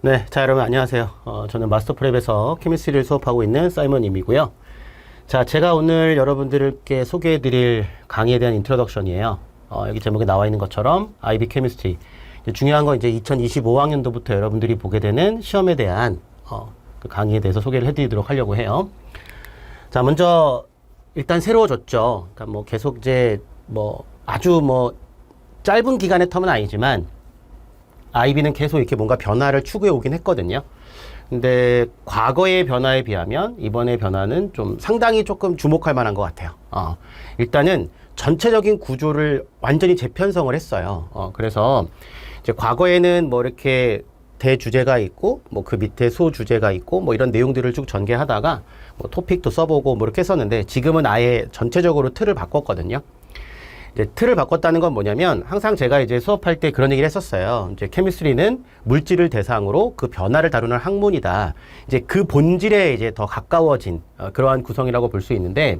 네, 자 여러분 안녕하세요. 저는 마스터프랩에서 케미스트리를 수업하고 있는 사이먼임이고요. 자, 제가 오늘 여러분들께 소개해드릴 강의에 대한 인트로덕션이에요. 여기 제목에 나와 있는 것처럼 IB 케미스트리. 중요한 건 이제 2025학년도부터 여러분들이 보게 되는 시험에 대한 그 강의에 대해서 소개를 해드리도록 하려고 해요. 자, 먼저 일단 새로워졌죠. 그러니까 뭐 계속 이제 뭐 아주 뭐 짧은 기간의 텀은 아니지만 IB는 계속 이렇게 뭔가 변화를 추구해 오긴 했거든요. 근데 과거의 변화에 비하면 이번의 변화는 좀 상당히 조금 주목할 만한 것 같아요. 일단은 전체적인 구조를 완전히 재편성을 했어요. 그래서 이제 과거에는 뭐 이렇게 대주제가 있고 뭐 그 밑에 소주제가 있고 뭐 이런 내용들을 쭉 전개하다가 뭐 토픽도 써보고 뭐 이렇게 했었는데 지금은 아예 전체적으로 틀을 바꿨거든요. 이제 틀을 바꿨다는 건 뭐냐면 항상 제가 이제 수업할 때 그런 얘기를 했었어요. 이제 케미스트리는 물질을 대상으로 그 변화를 다루는 학문이다. 이제 그 본질에 이제 더 가까워진 그러한 구성이라고 볼 수 있는데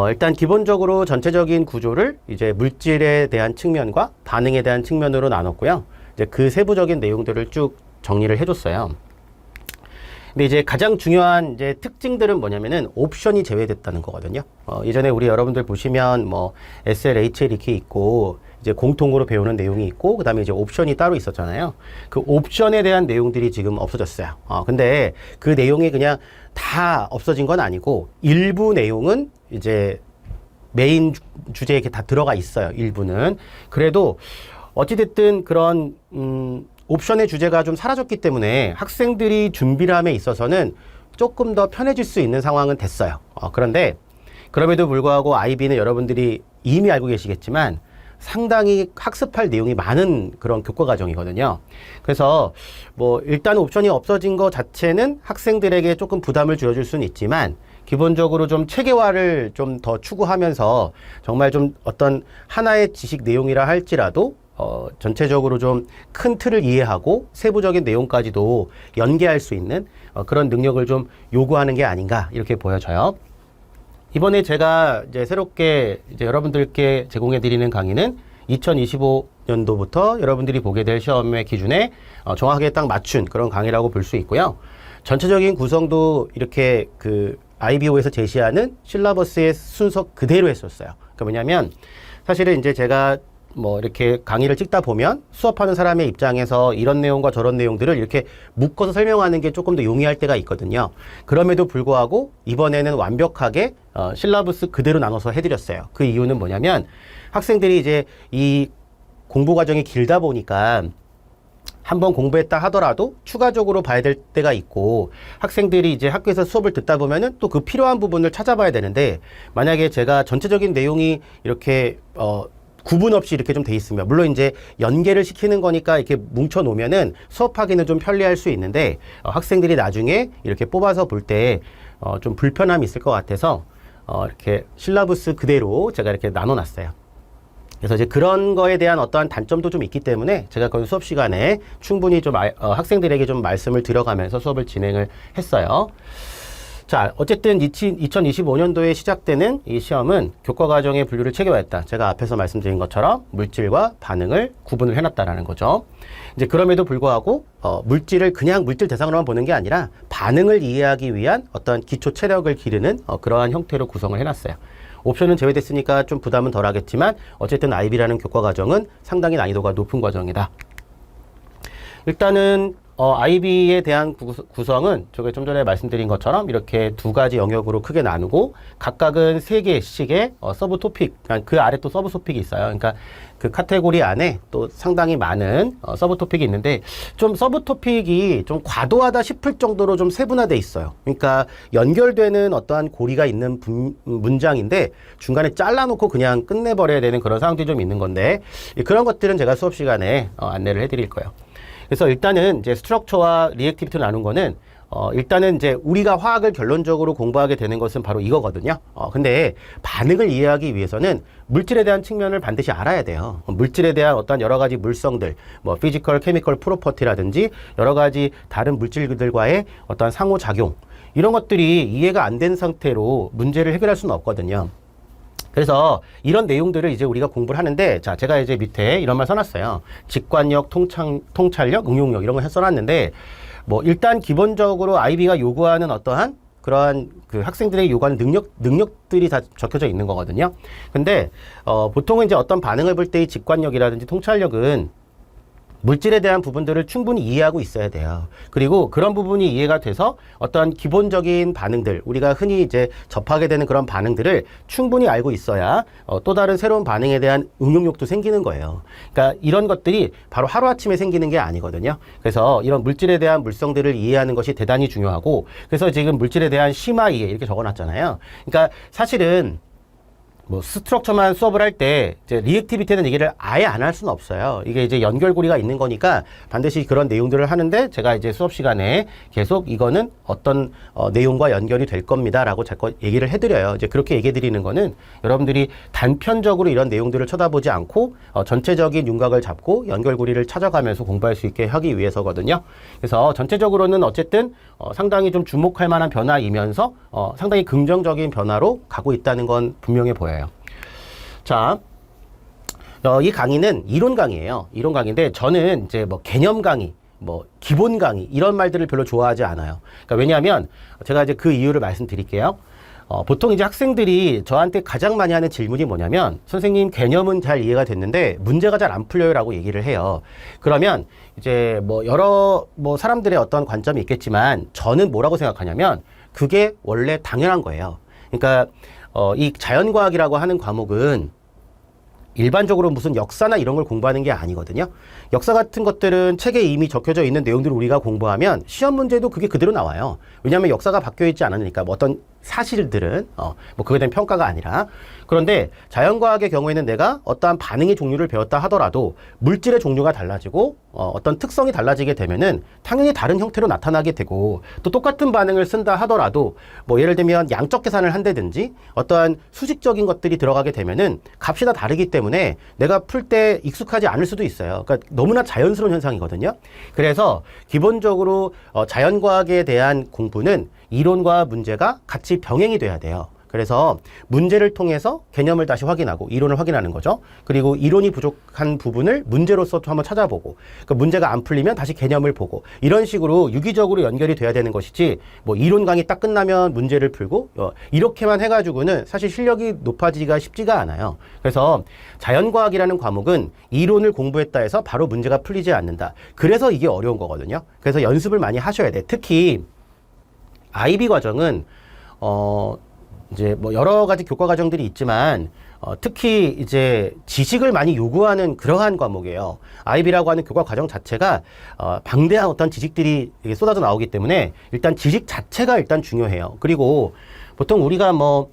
일단 기본적으로 전체적인 구조를 이제 물질에 대한 측면과 반응에 대한 측면으로 나눴고요. 이제 그 세부적인 내용들을 쭉 정리를 해줬어요. 근데 이제 가장 중요한 이제 특징들은 뭐냐면은 옵션이 제외됐다는 거거든요. 예전에 우리 여러분들 보시면 뭐 SL, HL 이렇게 있고 이제 공통으로 배우는 내용이 있고 그다음에 이제 옵션이 따로 있었잖아요. 그 옵션에 대한 내용들이 지금 없어졌어요. 근데 그 내용이 그냥 다 없어진 건 아니고 일부 내용은 이제 메인 주제에 이렇게 다 들어가 있어요. 일부는. 그래도 어찌됐든 그런 옵션의 주제가 좀 사라졌기 때문에 학생들이 준비를 함에 있어서는 조금 더 편해질 수 있는 상황은 됐어요. 그런데 그럼에도 불구하고 IB는 여러분들이 이미 알고 계시겠지만 상당히 학습할 내용이 많은 그런 교과 과정이거든요. 그래서 뭐 일단 옵션이 없어진 것 자체는 학생들에게 조금 부담을 줄여줄 수는 있지만 기본적으로 좀 체계화를 좀 더 추구하면서 정말 좀 어떤 하나의 지식 내용이라 할지라도 전체적으로 좀 큰 틀을 이해하고 세부적인 내용까지도 연계할 수 있는 그런 능력을 좀 요구하는 게 아닌가 이렇게 보여져요. 이번에 제가 이제 새롭게 이제 여러분들께 제공해 드리는 강의는 2025년도부터 여러분들이 보게 될 시험의 기준에 정확하게 딱 맞춘 그런 강의라고 볼 수 있고요. 전체적인 구성도 이렇게 그 IBO에서 제시하는 실라버스의 순서 그대로 했었어요. 그러니까 뭐냐면 사실은 이제 제가 뭐 이렇게 강의를 찍다 보면 수업하는 사람의 입장에서 이런 내용과 저런 내용들을 이렇게 묶어서 설명하는 게 조금 더 용이할 때가 있거든요. 그럼에도 불구하고 이번에는 완벽하게 실라버스 그대로 나눠서 해드렸어요. 그 이유는 뭐냐면 학생들이 이제 이 공부 과정이 길다 보니까 한번 공부했다 하더라도 추가적으로 봐야 될 때가 있고 학생들이 이제 학교에서 수업을 듣다 보면은 또 그 필요한 부분을 찾아봐야 되는데 만약에 제가 전체적인 내용이 이렇게 구분 없이 이렇게 좀 돼 있으면 물론 이제 연계를 시키는 거니까 이렇게 뭉쳐 놓으면은 수업하기는 좀 편리할 수 있는데 학생들이 나중에 이렇게 뽑아서 볼 때 좀 불편함이 있을 것 같아서 이렇게 실라부스 그대로 제가 이렇게 나눠 놨어요. 그래서 이제 그런 거에 대한 어떠한 단점도 좀 있기 때문에 제가 그 수업 시간에 충분히 좀 학생들에게 좀 말씀을 드려가면서 수업을 진행을 했어요. 자, 어쨌든 2025년도에 시작되는 이 시험은 교과 과정의 분류를 체계화했다. 제가 앞에서 말씀드린 것처럼 물질과 반응을 구분을 해놨다라는 거죠. 이제 그럼에도 불구하고 물질을 그냥 물질 대상으로만 보는 게 아니라 반응을 이해하기 위한 어떤 기초 체력을 기르는 그러한 형태로 구성을 해놨어요. 옵션은 제외됐으니까 좀 부담은 덜 하겠지만 어쨌든 IB라는 교과 과정은 상당히 난이도가 높은 과정이다. 일단은 IB에 대한 구성은 제가 좀 전에 말씀드린 것처럼 이렇게 두 가지 영역으로 크게 나누고 각각은 3개씩의 서브 토픽, 그 아래 또 서브 토픽이 있어요. 그러니까 그 카테고리 안에 또 상당히 많은 서브 토픽이 있는데 좀 서브 토픽이 좀 과도하다 싶을 정도로 좀 세분화돼 있어요. 그러니까 연결되는 어떠한 고리가 있는 문장인데 중간에 잘라놓고 그냥 끝내버려야 되는 그런 상황들이 좀 있는 건데 그런 것들은 제가 수업 시간에 안내를 해드릴 거예요. 그래서 일단은 이제 스트럭처와 리액티비티를 나눈 거는 일단은 이제 우리가 화학을 결론적으로 공부하게 되는 것은 바로 이거거든요. 근데 반응을 이해하기 위해서는 물질에 대한 측면을 반드시 알아야 돼요. 물질에 대한 어떤 여러 가지 물성들, 뭐 피지컬, 케미컬 프로퍼티라든지 여러 가지 다른 물질들과의 어떤 상호작용 이런 것들이 이해가 안 된 상태로 문제를 해결할 수는 없거든요. 그래서 이런 내용들을 이제 우리가 공부를 하는데, 자, 제가 이제 밑에 이런 말 써놨어요. 직관력, 통찰력, 응용력 이런 걸 써놨는데, 뭐 일단 기본적으로 IB가 요구하는 어떠한 그러한 그 학생들에게 요구하는 능력들이 다 적혀져 있는 거거든요. 근데 보통은 이제 어떤 반응을 볼 때의 직관력이라든지 통찰력은 물질에 대한 부분들을 충분히 이해하고 있어야 돼요. 그리고 그런 부분이 이해가 돼서 어떤 기본적인 반응들, 우리가 흔히 이제 접하게 되는 그런 반응들을 충분히 알고 있어야 또 다른 새로운 반응에 대한 응용력도 생기는 거예요. 그러니까 이런 것들이 바로 하루아침에 생기는 게 아니거든요. 그래서 이런 물질에 대한 물성들을 이해하는 것이 대단히 중요하고, 그래서 지금 물질에 대한 심화 이해 이렇게 적어놨잖아요. 그러니까 사실은 뭐 스트럭처만 수업을 할 때 이제 리액티비티는 얘기를 아예 안 할 수는 없어요. 이게 이제 연결고리가 있는 거니까 반드시 그런 내용들을 하는데, 제가 이제 수업 시간에 계속 이거는 어떤 내용과 연결이 될 겁니다라고 자꾸 얘기를 해드려요. 이제 그렇게 얘기해 드리는 거는 여러분들이 단편적으로 이런 내용들을 쳐다보지 않고 전체적인 윤곽을 잡고 연결고리를 찾아가면서 공부할 수 있게 하기 위해서거든요. 그래서 전체적으로는 어쨌든 상당히 좀 주목할 만한 변화이면서 상당히 긍정적인 변화로 가고 있다는 건 분명해 보여요. 자, 이 강의는 이론 강의예요. 이론 강의인데 저는 이제 뭐 개념 강의, 뭐 기본 강의 이런 말들을 별로 좋아하지 않아요. 그러니까 왜냐하면 제가 이제 그 이유를 말씀드릴게요. 보통 이제 학생들이 저한테 가장 많이 하는 질문이 뭐냐면, 선생님 개념은 잘 이해가 됐는데 문제가 잘 안 풀려요라고 얘기를 해요. 그러면 이제 뭐 여러 뭐 사람들의 어떤 관점이 있겠지만 저는 뭐라고 생각하냐면 그게 원래 당연한 거예요. 그러니까 이 자연과학이라고 하는 과목은 일반적으로 무슨 역사나 이런 걸 공부하는 게 아니거든요. 역사 같은 것들은 책에 이미 적혀져 있는 내용들을 우리가 공부하면 시험 문제도 그게 그대로 나와요. 왜냐하면 역사가 바뀌어 있지 않으니까, 뭐 어떤 사실들은 뭐 그거에 대한 평가가 아니라. 그런데 자연과학의 경우에는 내가 어떠한 반응의 종류를 배웠다 하더라도 물질의 종류가 달라지고 어떤 특성이 달라지게 되면은 당연히 다른 형태로 나타나게 되고, 또 똑같은 반응을 쓴다 하더라도 뭐 예를 들면 양적 계산을 한다든지 어떠한 수직적인 것들이 들어가게 되면은 값이 다 다르기 때문에 내가 풀 때 익숙하지 않을 수도 있어요. 그러니까 너무나 자연스러운 현상이거든요. 그래서 기본적으로 자연과학에 대한 공부는 이론과 문제가 같이 병행이 돼야 돼요. 그래서 문제를 통해서 개념을 다시 확인하고 이론을 확인하는 거죠. 그리고 이론이 부족한 부분을 문제로서 또 한번 찾아보고, 그 문제가 안 풀리면 다시 개념을 보고, 이런 식으로 유기적으로 연결이 돼야 되는 것이지, 뭐 이론 강의 딱 끝나면 문제를 풀고 이렇게만 해가지고는 사실 실력이 높아지기가 쉽지가 않아요. 그래서 자연과학이라는 과목은 이론을 공부했다 해서 바로 문제가 풀리지 않는다. 그래서 이게 어려운 거거든요. 그래서 연습을 많이 하셔야 돼. 특히 IB 과정은 이제 뭐 여러 가지 교과 과정들이 있지만 특히 이제 지식을 많이 요구하는 그러한 과목이에요. IB라고 하는 교과 과정 자체가 방대한 어떤 지식들이 쏟아져 나오기 때문에 일단 지식 자체가 일단 중요해요. 그리고 보통 우리가 뭐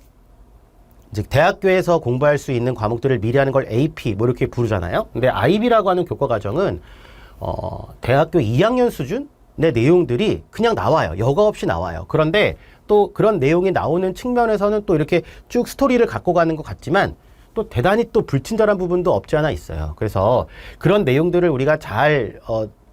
이제 대학교에서 공부할 수 있는 과목들을 미리 하는 걸 AP 뭐 이렇게 부르잖아요. 근데 IB라고 하는 교과 과정은 대학교 2학년 수준의 내용들이 그냥 나와요. 여과 없이 나와요. 그런데 또 그런 내용이 나오는 측면에서는 또 이렇게 쭉 스토리를 갖고 가는 것 같지만 또 대단히 또 불친절한 부분도 없지 않아 있어요. 그래서 그런 내용들을 우리가 잘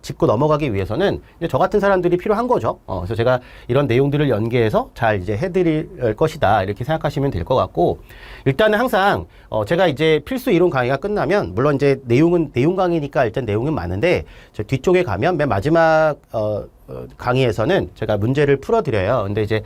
짚고 넘어가기 위해서는 이제 저 같은 사람들이 필요한 거죠. 그래서 제가 이런 내용들을 연계해서 잘 이제 해드릴 것이다, 이렇게 생각하시면 될 것 같고, 일단은 항상 제가 이제 필수 이론 강의가 끝나면, 물론 이제 내용은 내용 강의니까 일단 내용은 많은데, 저 뒤쪽에 가면 맨 마지막 강의에서는 제가 문제를 풀어드려요. 근데 이제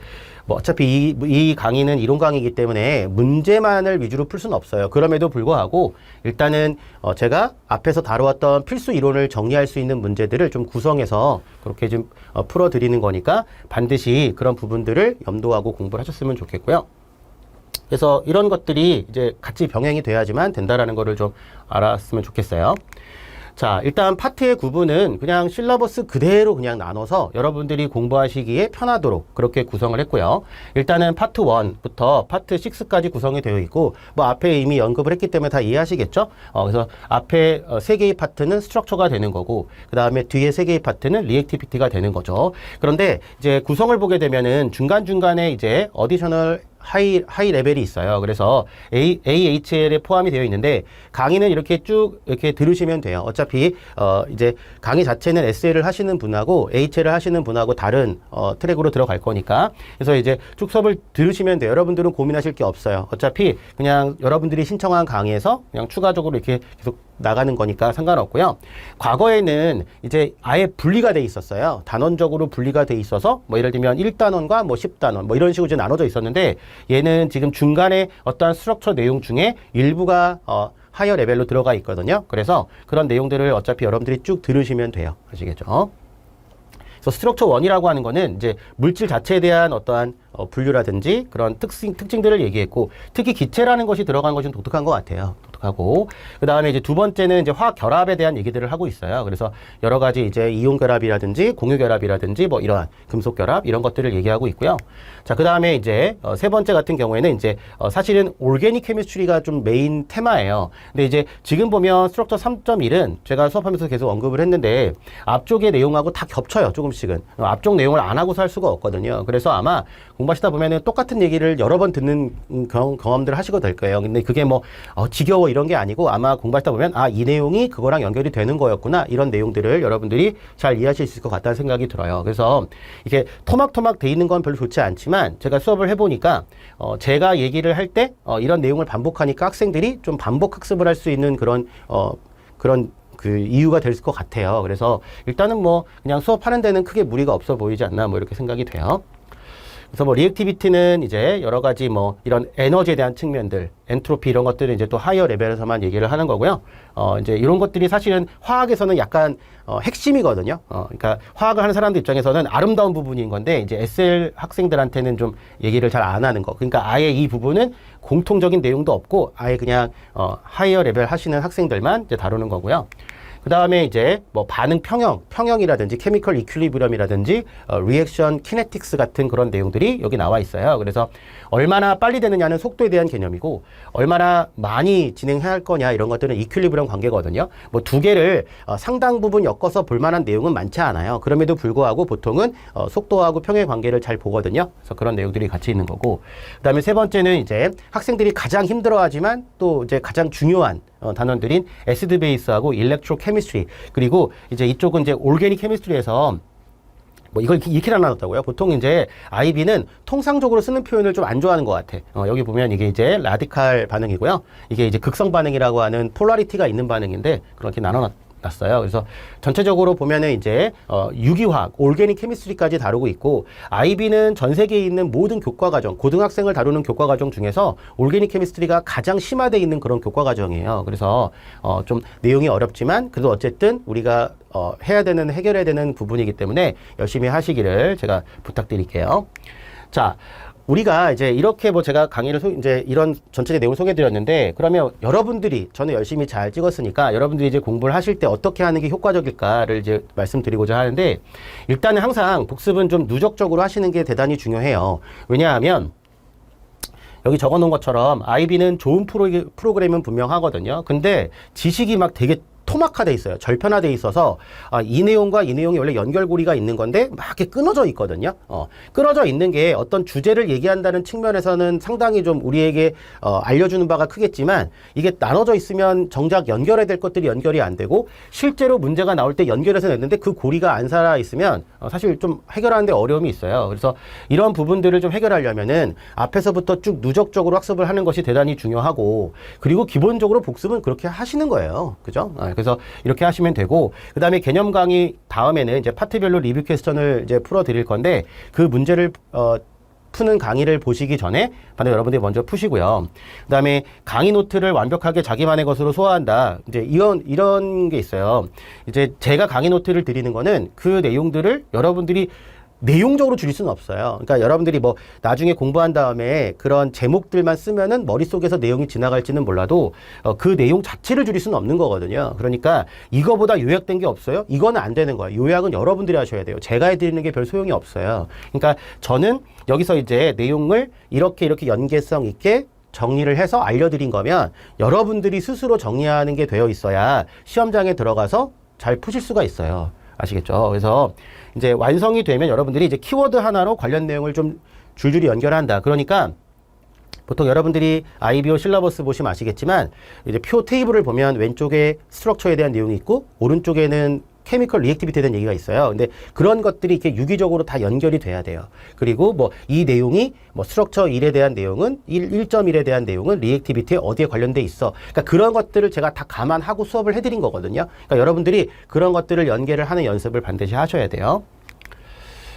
뭐 어차피 이 강의는 이론 강의이기 때문에 문제만을 위주로 풀 수는 없어요. 그럼에도 불구하고 일단은 제가 앞에서 다루었던 필수 이론을 정리할 수 있는 문제들을 좀 구성해서 그렇게 좀 풀어드리는 거니까 반드시 그런 부분들을 염두하고 공부를 하셨으면 좋겠고요. 그래서 이런 것들이 이제 같이 병행이 돼야지만 된다라는 거를 좀 알았으면 좋겠어요. 자, 일단 파트의 구분은 그냥 실러버스 그대로 그냥 나눠서 여러분들이 공부하시기에 편하도록 그렇게 구성을 했고요. 일단은 파트 1부터 파트 6까지 구성이 되어 있고, 뭐 앞에 이미 언급을 했기 때문에 다 이해하시겠죠? 그래서 앞에 3개의 파트는 스트럭처가 되는 거고, 그 다음에 뒤에 3개의 파트는 리액티비티가 되는 거죠. 그런데 이제 구성을 보게 되면은 중간중간에 이제 어디셔널 하이 레벨이 있어요. 그래서 AHL에 포함이 되어 있는데 강의는 이렇게 쭉 이렇게 들으시면 돼요. 어차피 이제 강의 자체는 SL을 하시는 분하고 HL을 하시는 분하고 다른 트랙으로 들어갈 거니까 그래서 이제 쭉 수업을 들으시면 돼요. 여러분들은 고민하실 게 없어요. 어차피 그냥 여러분들이 신청한 강의에서 그냥 추가적으로 이렇게 계속 나가는 거니까 상관없고요. 과거에는 이제 아예 분리가 돼 있었어요. 단원적으로 분리가 돼 있어서 뭐 예를 들면 1단원과 뭐 10단원 뭐 이런 식으로 이제 나눠져 있었는데 얘는 지금 중간에 어떠한 스트럭처 내용 중에 일부가 하이어 레벨로 들어가 있거든요. 그래서 그런 내용들을 어차피 여러분들이 쭉 들으시면 돼요. 아시겠죠? 그래서 스트럭처 1이라고 하는 거는 이제 물질 자체에 대한 어떠한 분류라든지 그런 특징들을 얘기했고 특히 기체라는 것이 들어간 것이 좀 독특한 것 같아요. 독특하고 그 다음에 이제 두 번째는 이제 화학 결합에 대한 얘기들을 하고 있어요. 그래서 여러 가지 이제 이온 결합이라든지 공유 결합이라든지 뭐 이러한 금속 결합 이런 것들을 얘기하고 있고요. 자, 그 다음에 이제 세 번째 같은 경우에는 이제 사실은 올게닉 케미스트리가 좀 메인 테마예요. 근데 이제 지금 보면 스트럭처 3.1은 제가 수업하면서 계속 언급을 했는데 앞쪽의 내용하고 다 겹쳐요. 조금씩은 앞쪽 내용을 안 하고서 할 수가 없거든요. 그래서 아마 공부하시다 보면은 똑같은 얘기를 여러 번 듣는 경험들을 하시게 될 거예요. 근데 그게 뭐 지겨워 이런 게 아니고 아마 공부하시다 보면 이 내용이 그거랑 연결이 되는 거였구나 이런 내용들을 여러분들이 잘 이해하실 수 있을 것 같다는 생각이 들어요. 그래서 이게 토막토막 돼 있는 건 별로 좋지 않지만 제가 수업을 해보니까 제가 얘기를 할 때 이런 내용을 반복하니까 학생들이 좀 반복 학습을 할 수 있는 그런 그 이유가 될 것 같아요. 그래서 일단은 뭐 그냥 수업하는 데는 크게 무리가 없어 보이지 않나 뭐 이렇게 생각이 돼요. 그래서 뭐 리액티비티는 이제 여러 가지 뭐 이런 에너지에 대한 측면들, 엔트로피 이런 것들은 이제 또 하이어 레벨에서만 얘기를 하는 거고요. 이제 이런 것들이 사실은 화학에서는 약간 핵심이거든요. 그러니까 화학을 하는 사람들 입장에서는 아름다운 부분인 건데 이제 SL 학생들한테는 좀 얘기를 잘 안 하는 거. 그러니까 아예 이 부분은 공통적인 내용도 없고 아예 그냥 하이어 레벨 하시는 학생들만 이제 다루는 거고요. 그 다음에 이제 뭐 반응 평형이라든지 케미컬 이퀄리브리엄이라든지 리액션 키네틱스 같은 그런 내용들이 여기 나와 있어요. 그래서 얼마나 빨리 되느냐는 속도에 대한 개념이고 얼마나 많이 진행해야 할 거냐 이런 것들은 이퀄리브리엄 관계거든요. 뭐 두 개를 상당 부분 엮어서 볼 만한 내용은 많지 않아요. 그럼에도 불구하고 보통은 속도하고 평의 관계를 잘 보거든요. 그래서 그런 내용들이 같이 있는 거고 그 다음에 세 번째는 이제 학생들이 가장 힘들어하지만 또 이제 가장 중요한 단원들인 애시드 베이스하고 일렉트로 케미스트리 그리고 이제 이쪽은 이제 올게닉 케미스트리에서 뭐 이걸 이렇게 나눴다고요? 보통 이제 IB는 통상적으로 쓰는 표현을 좀 안 좋아하는 것 같아. 여기 보면 이게 이제 라디칼 반응이고요. 이게 이제 극성 반응이라고 하는 폴라리티가 있는 반응인데 그렇게 나눠놨어요. 그래서 전체적으로 보면은 이제 유기화학, 올게닉 케미스트리까지 다루고 있고 IB는 전 세계에 있는 모든 교과과정, 고등학생을 다루는 교과과정 중에서 올게닉 케미스트리가 가장 심화되어 있는 그런 교과과정이에요. 그래서 좀 내용이 어렵지만 그래도 어쨌든 우리가 해야 되는 해결해야 되는 부분이기 때문에 열심히 하시기를 제가 부탁드릴게요. 자, 우리가 이제 이렇게 뭐 제가 강의를 이제 이런 전체적인 내용을 소개해드렸는데 그러면 여러분들이 저는 열심히 잘 찍었으니까 여러분들이 이제 공부를 하실 때 어떻게 하는 게 효과적일까를 이제 말씀드리고자 하는데 일단은 항상 복습은 좀 누적적으로 하시는 게 대단히 중요해요. 왜냐하면 여기 적어 놓은 것처럼 IB는 좋은 프로그램은 분명하거든요. 근데 지식이 막 되게 토막화돼 있어요. 절편화돼 있어서 이 내용과 이 내용이 원래 연결고리가 있는 건데 막 이렇게 끊어져 있거든요. 끊어져 있는 게 어떤 주제를 얘기한다는 측면에서는 상당히 좀 우리에게 알려주는 바가 크겠지만 이게 나눠져 있으면 정작 연결해야 될 것들이 연결이 안 되고 실제로 문제가 나올 때 연결해서 냈는데 그 고리가 안 살아 있으면 사실 좀 해결하는데 어려움이 있어요. 그래서 이런 부분들을 좀 해결하려면은 앞에서부터 쭉 누적적으로 학습을 하는 것이 대단히 중요하고 그리고 기본적으로 복습은 그렇게 하시는 거예요. 그죠? 그래서 이렇게 하시면 되고 그 다음에 개념 강의 다음에는 이제 파트별로 리뷰 퀘스천을 이제 풀어 드릴 건데 그 문제를 푸는 강의를 보시기 전에 반드시 여러분들이 먼저 푸시고요. 그 다음에 강의 노트를 완벽하게 자기만의 것으로 소화한다. 이제 이런 게 있어요. 이제 제가 강의 노트를 드리는 거는 그 내용들을 여러분들이 내용적으로 줄일 수는 없어요. 그러니까 여러분들이 뭐 나중에 공부한 다음에 그런 제목들만 쓰면은 머릿속에서 내용이 지나갈지는 몰라도 그 내용 자체를 줄일 수는 없는 거거든요. 그러니까 이거보다 요약된 게 없어요? 이거는 안 되는 거예요. 요약은 여러분들이 하셔야 돼요. 제가 해드리는 게 별 소용이 없어요. 그러니까 저는 여기서 이제 내용을 이렇게 연계성 있게 정리를 해서 알려드린 거면 여러분들이 스스로 정리하는 게 되어 있어야 시험장에 들어가서 잘 푸실 수가 있어요. 아시겠죠? 그래서 이제 완성이 되면 여러분들이 이제 키워드 하나로 관련 내용을 좀 줄줄이 연결한다. 그러니까 보통 여러분들이 IBO 실러버스 보시면 아시겠지만 이제 표 테이블을 보면 왼쪽에 스트럭처에 대한 내용이 있고 오른쪽에는 케미컬 리액티비티에 대한 얘기가 있어요. 근데 그런 것들이 이렇게 유기적으로 다 연결이 돼야 돼요. 그리고 뭐 이 내용이 뭐 스트럭처 1에 대한 내용은 1.1에 대한 내용은 리액티비티에 어디에 관련돼 있어. 그러니까 그런 것들을 제가 다 감안하고 수업을 해드린 거거든요. 그러니까 여러분들이 그런 것들을 연계를 하는 연습을 반드시 하셔야 돼요.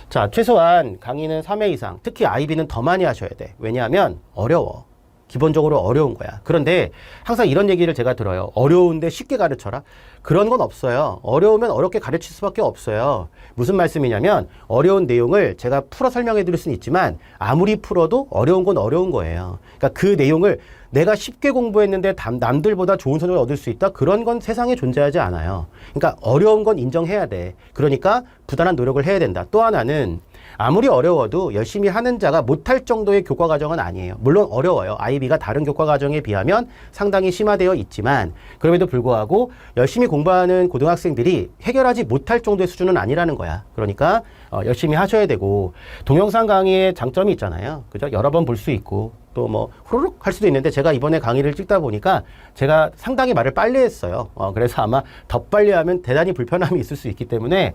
자, 최소한 강의는 3회 이상, 특히 IB는 더 많이 하셔야 돼. 왜냐하면 어려워. 기본적으로 어려운 거야. 그런데 항상 이런 얘기를 제가 들어요. 어려운데 쉽게 가르쳐라? 그런 건 없어요. 어려우면 어렵게 가르칠 수밖에 없어요. 무슨 말씀이냐면 어려운 내용을 제가 풀어 설명해 드릴 수는 있지만 아무리 풀어도 어려운 건 어려운 거예요. 그러니까 그 내용을 내가 쉽게 공부했는데 남들보다 좋은 성적을 얻을 수 있다? 그런 건 세상에 존재하지 않아요. 그러니까 어려운 건 인정해야 돼. 그러니까 부단한 노력을 해야 된다. 또 하나는 아무리 어려워도 열심히 하는 자가 못할 정도의 교과 과정은 아니에요. 물론 어려워요. IB가 다른 교과 과정에 비하면 상당히 심화되어 있지만 그럼에도 불구하고 열심히 공부하는 고등학생들이 해결하지 못할 정도의 수준은 아니라는 거야. 그러니까 열심히 하셔야 되고 동영상 강의의 장점이 있잖아요. 그죠? 여러 번 볼 수 있고 또 뭐 후루룩 할 수도 있는데 제가 이번에 강의를 찍다 보니까 제가 상당히 말을 빨리 했어요. 그래서 아마 더 빨리 하면 대단히 불편함이 있을 수 있기 때문에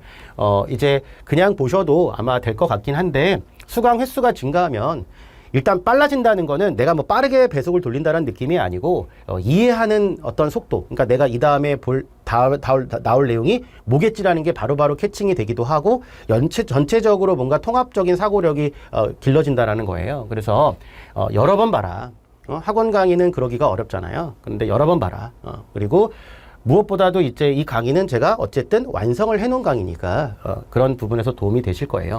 이제 그냥 보셔도 아마 될 것 같긴 한데 수강 횟수가 증가하면 일단 빨라진다는 거는 내가 뭐 빠르게 배속을 돌린다는 느낌이 아니고 이해하는 어떤 속도, 그러니까 내가 이 다음에 나올 내용이 뭐겠지라는 게 바로바로 캐칭이 되기도 하고 전체적으로 뭔가 통합적인 사고력이 길러진다라는 거예요. 그래서 여러 번 봐라. 학원 강의는 그러기가 어렵잖아요. 그런데 여러 번 봐라. 그리고 무엇보다도 이제 이 강의는 제가 어쨌든 완성을 해놓은 강의니까 그런 부분에서 도움이 되실 거예요.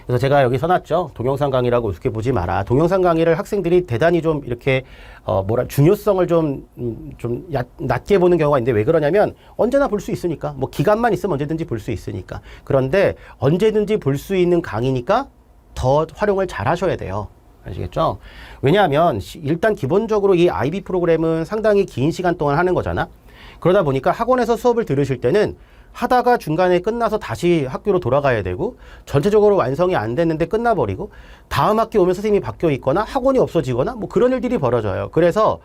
그래서 제가 여기 써놨죠. 동영상 강의라고 우습게 보지 마라. 동영상 강의를 학생들이 대단히 좀 이렇게 중요성을 좀 낮게 보는 경우가 있는데 왜 그러냐면 언제나 볼 수 있으니까. 뭐 기간만 있으면 언제든지 볼 수 있으니까. 그런데 언제든지 볼 수 있는 강의니까 더 활용을 잘 하셔야 돼요. 아시겠죠? 왜냐하면 일단 기본적으로 이 IB 프로그램은 상당히 긴 시간 동안 하는 거잖아. 그러다 보니까 학원에서 수업을 들으실 때는 하다가 중간에 끝나서 다시 학교로 돌아가야 되고 전체적으로 완성이 안 됐는데 끝나버리고 다음 학기 오면 선생님이 바뀌어 있거나 학원이 없어지거나 뭐 그런 일들이 벌어져요. 그래서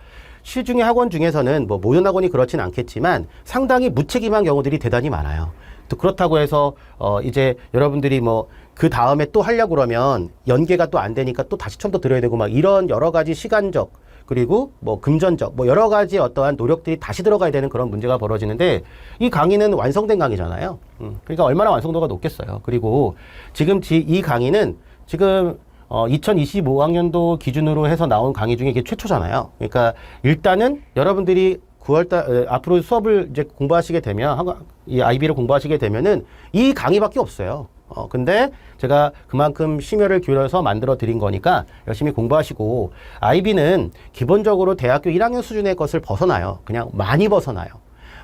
시중의 학원 중에서는 뭐 모든 학원이 그렇진 않겠지만 상당히 무책임한 경우들이 대단히 많아요. 또 그렇다고 해서 이제 여러분들이 뭐 그 다음에 또 하려고 그러면 연계가 또 안 되니까 또 다시 처음부터 들어야 되고 막 이런 여러 가지 시간적 그리고 뭐 금전적 뭐 여러 가지 어떠한 노력들이 다시 들어가야 되는 그런 문제가 벌어지는데 이 강의는 완성된 강의잖아요. 그러니까 얼마나 완성도가 높겠어요. 그리고 지금 이 강의는 지금 2025학년도 기준으로 해서 나온 강의 중에 이게 최초잖아요. 그러니까 일단은 여러분들이 9월달 앞으로 수업을 이제 공부하시게 되면 이 IB를 공부하시게 되면은 이 강의밖에 없어요. 근데 제가 그만큼 심혈을 기울여서 만들어 드린 거니까 열심히 공부하시고 IB는 기본적으로 대학교 1학년 수준의 것을 벗어나요. 그냥 많이 벗어나요.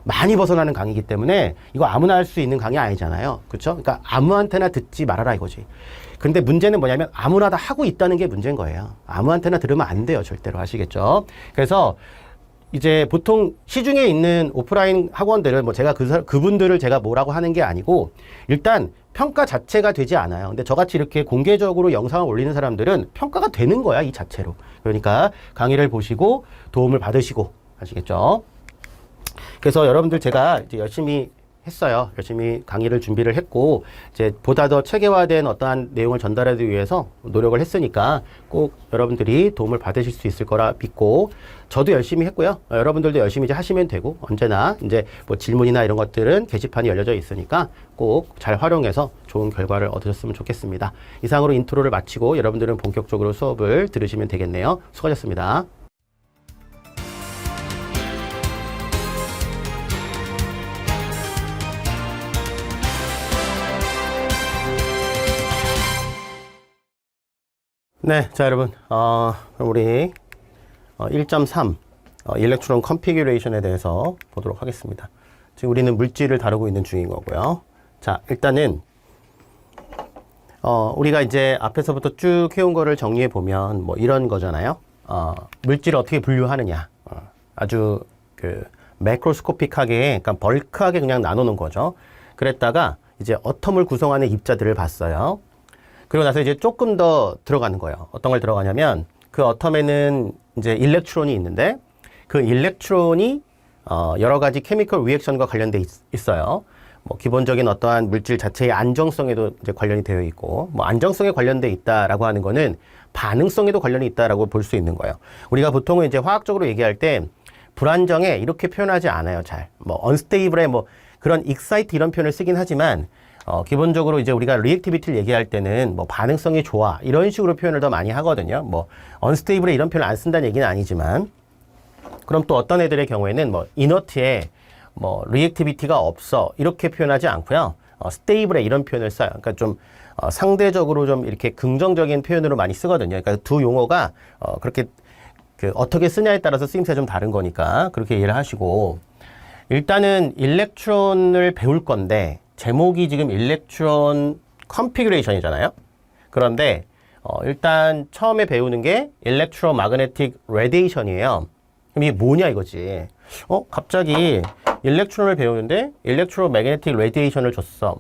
많이 벗어나는 강의이기 때문에 이거 아무나 할 수 있는 강의 아니잖아요. 그렇죠? 그러니까 아무한테나 듣지 말아라 이거지. 근데 문제는 뭐냐면 아무나 다 하고 있다는 게 문제인 거예요. 아무한테나 들으면 안 돼요. 절대로. 아시겠죠? 그래서 이제 보통 시중에 있는 오프라인 학원들은 뭐 제가 그분들을 제가 뭐라고 하는 게 아니고 일단 평가 자체가 되지 않아요. 근데 저같이 이렇게 공개적으로 영상을 올리는 사람들은 평가가 되는 거야, 이 자체로. 그러니까 강의를 보시고 도움을 받으시고 아시겠죠? 그래서 여러분들 제가 이제 열심히 했어요. 열심히 강의를 준비를 했고 이제 보다 더 체계화된 어떠한 내용을 전달하기 위해서 노력을 했으니까 꼭 여러분들이 도움을 받으실 수 있을 거라 믿고 저도 열심히 했고요. 여러분들도 열심히 이제 하시면 되고 언제나 이제 뭐 질문이나 이런 것들은 게시판이 열려져 있으니까 꼭 잘 활용해서 좋은 결과를 얻으셨으면 좋겠습니다. 이상으로 인트로를 마치고 여러분들은 본격적으로 수업을 들으시면 되겠네요. 수고하셨습니다. 네, 자 여러분, 우리 1.3 일렉트론 컨피규레이션에 대해서 보도록 하겠습니다. 지금 우리는 물질을 다루고 있는 중인 거고요. 자, 일단은 우리가 이제 앞에서부터 쭉 해온 거를 정리해 보면 뭐 이런 거잖아요. 물질을 어떻게 분류하느냐, 아주 그 매크로스코픽하게, 그러니까 벌크하게 그냥 나누는 거죠. 그랬다가 이제 어텀을 구성하는 입자들을 봤어요. 그리고 나서 이제 조금 더 들어가는 거예요. 어떤 걸 들어가냐면 그 어텀에는 이제 일렉트론이 있는데 그 일렉트론이 여러 가지 케미컬 리액션과 관련돼 있어요. 뭐 기본적인 어떠한 물질 자체의 안정성에도 이제 관련이 되어 있고, 뭐 안정성에 관련돼 있다라고 하는 거는 반응성에도 관련이 있다라고 볼 수 있는 거예요. 우리가 보통은 이제 화학적으로 얘기할 때 불안정해 이렇게 표현하지 않아요. 잘 뭐 unstable에 뭐 그런 excite 이런 표현을 쓰긴 하지만 기본적으로 이제 우리가 리액티비티를 얘기할 때는 뭐 반응성이 좋아 이런 식으로 표현을 더 많이 하거든요. 뭐 unstable에 이런 표현을 안 쓴다는 얘기는 아니지만, 그럼 또 어떤 애들의 경우에는 뭐 inert에 뭐 리액티비티가 없어 이렇게 표현하지 않고요. stable에 이런 표현을 써요. 그러니까 좀 상대적으로 좀 이렇게 긍정적인 표현으로 많이 쓰거든요. 그러니까 두 용어가 그렇게 어떻게 쓰냐에 따라서 쓰임새가 좀 다른 거니까 그렇게 이해를 하시고, 일단은 일렉트론을 배울 건데 제목이 지금 일렉트론 컨피규레이션이잖아요. 그런데 일단 처음에 배우는 게 일렉트로마그네틱 레디에이션이에요. 그럼 이게 뭐냐 이거지. 갑자기 일렉트론을 배우는데 일렉트로매그네틱 레디에이션을 줬어.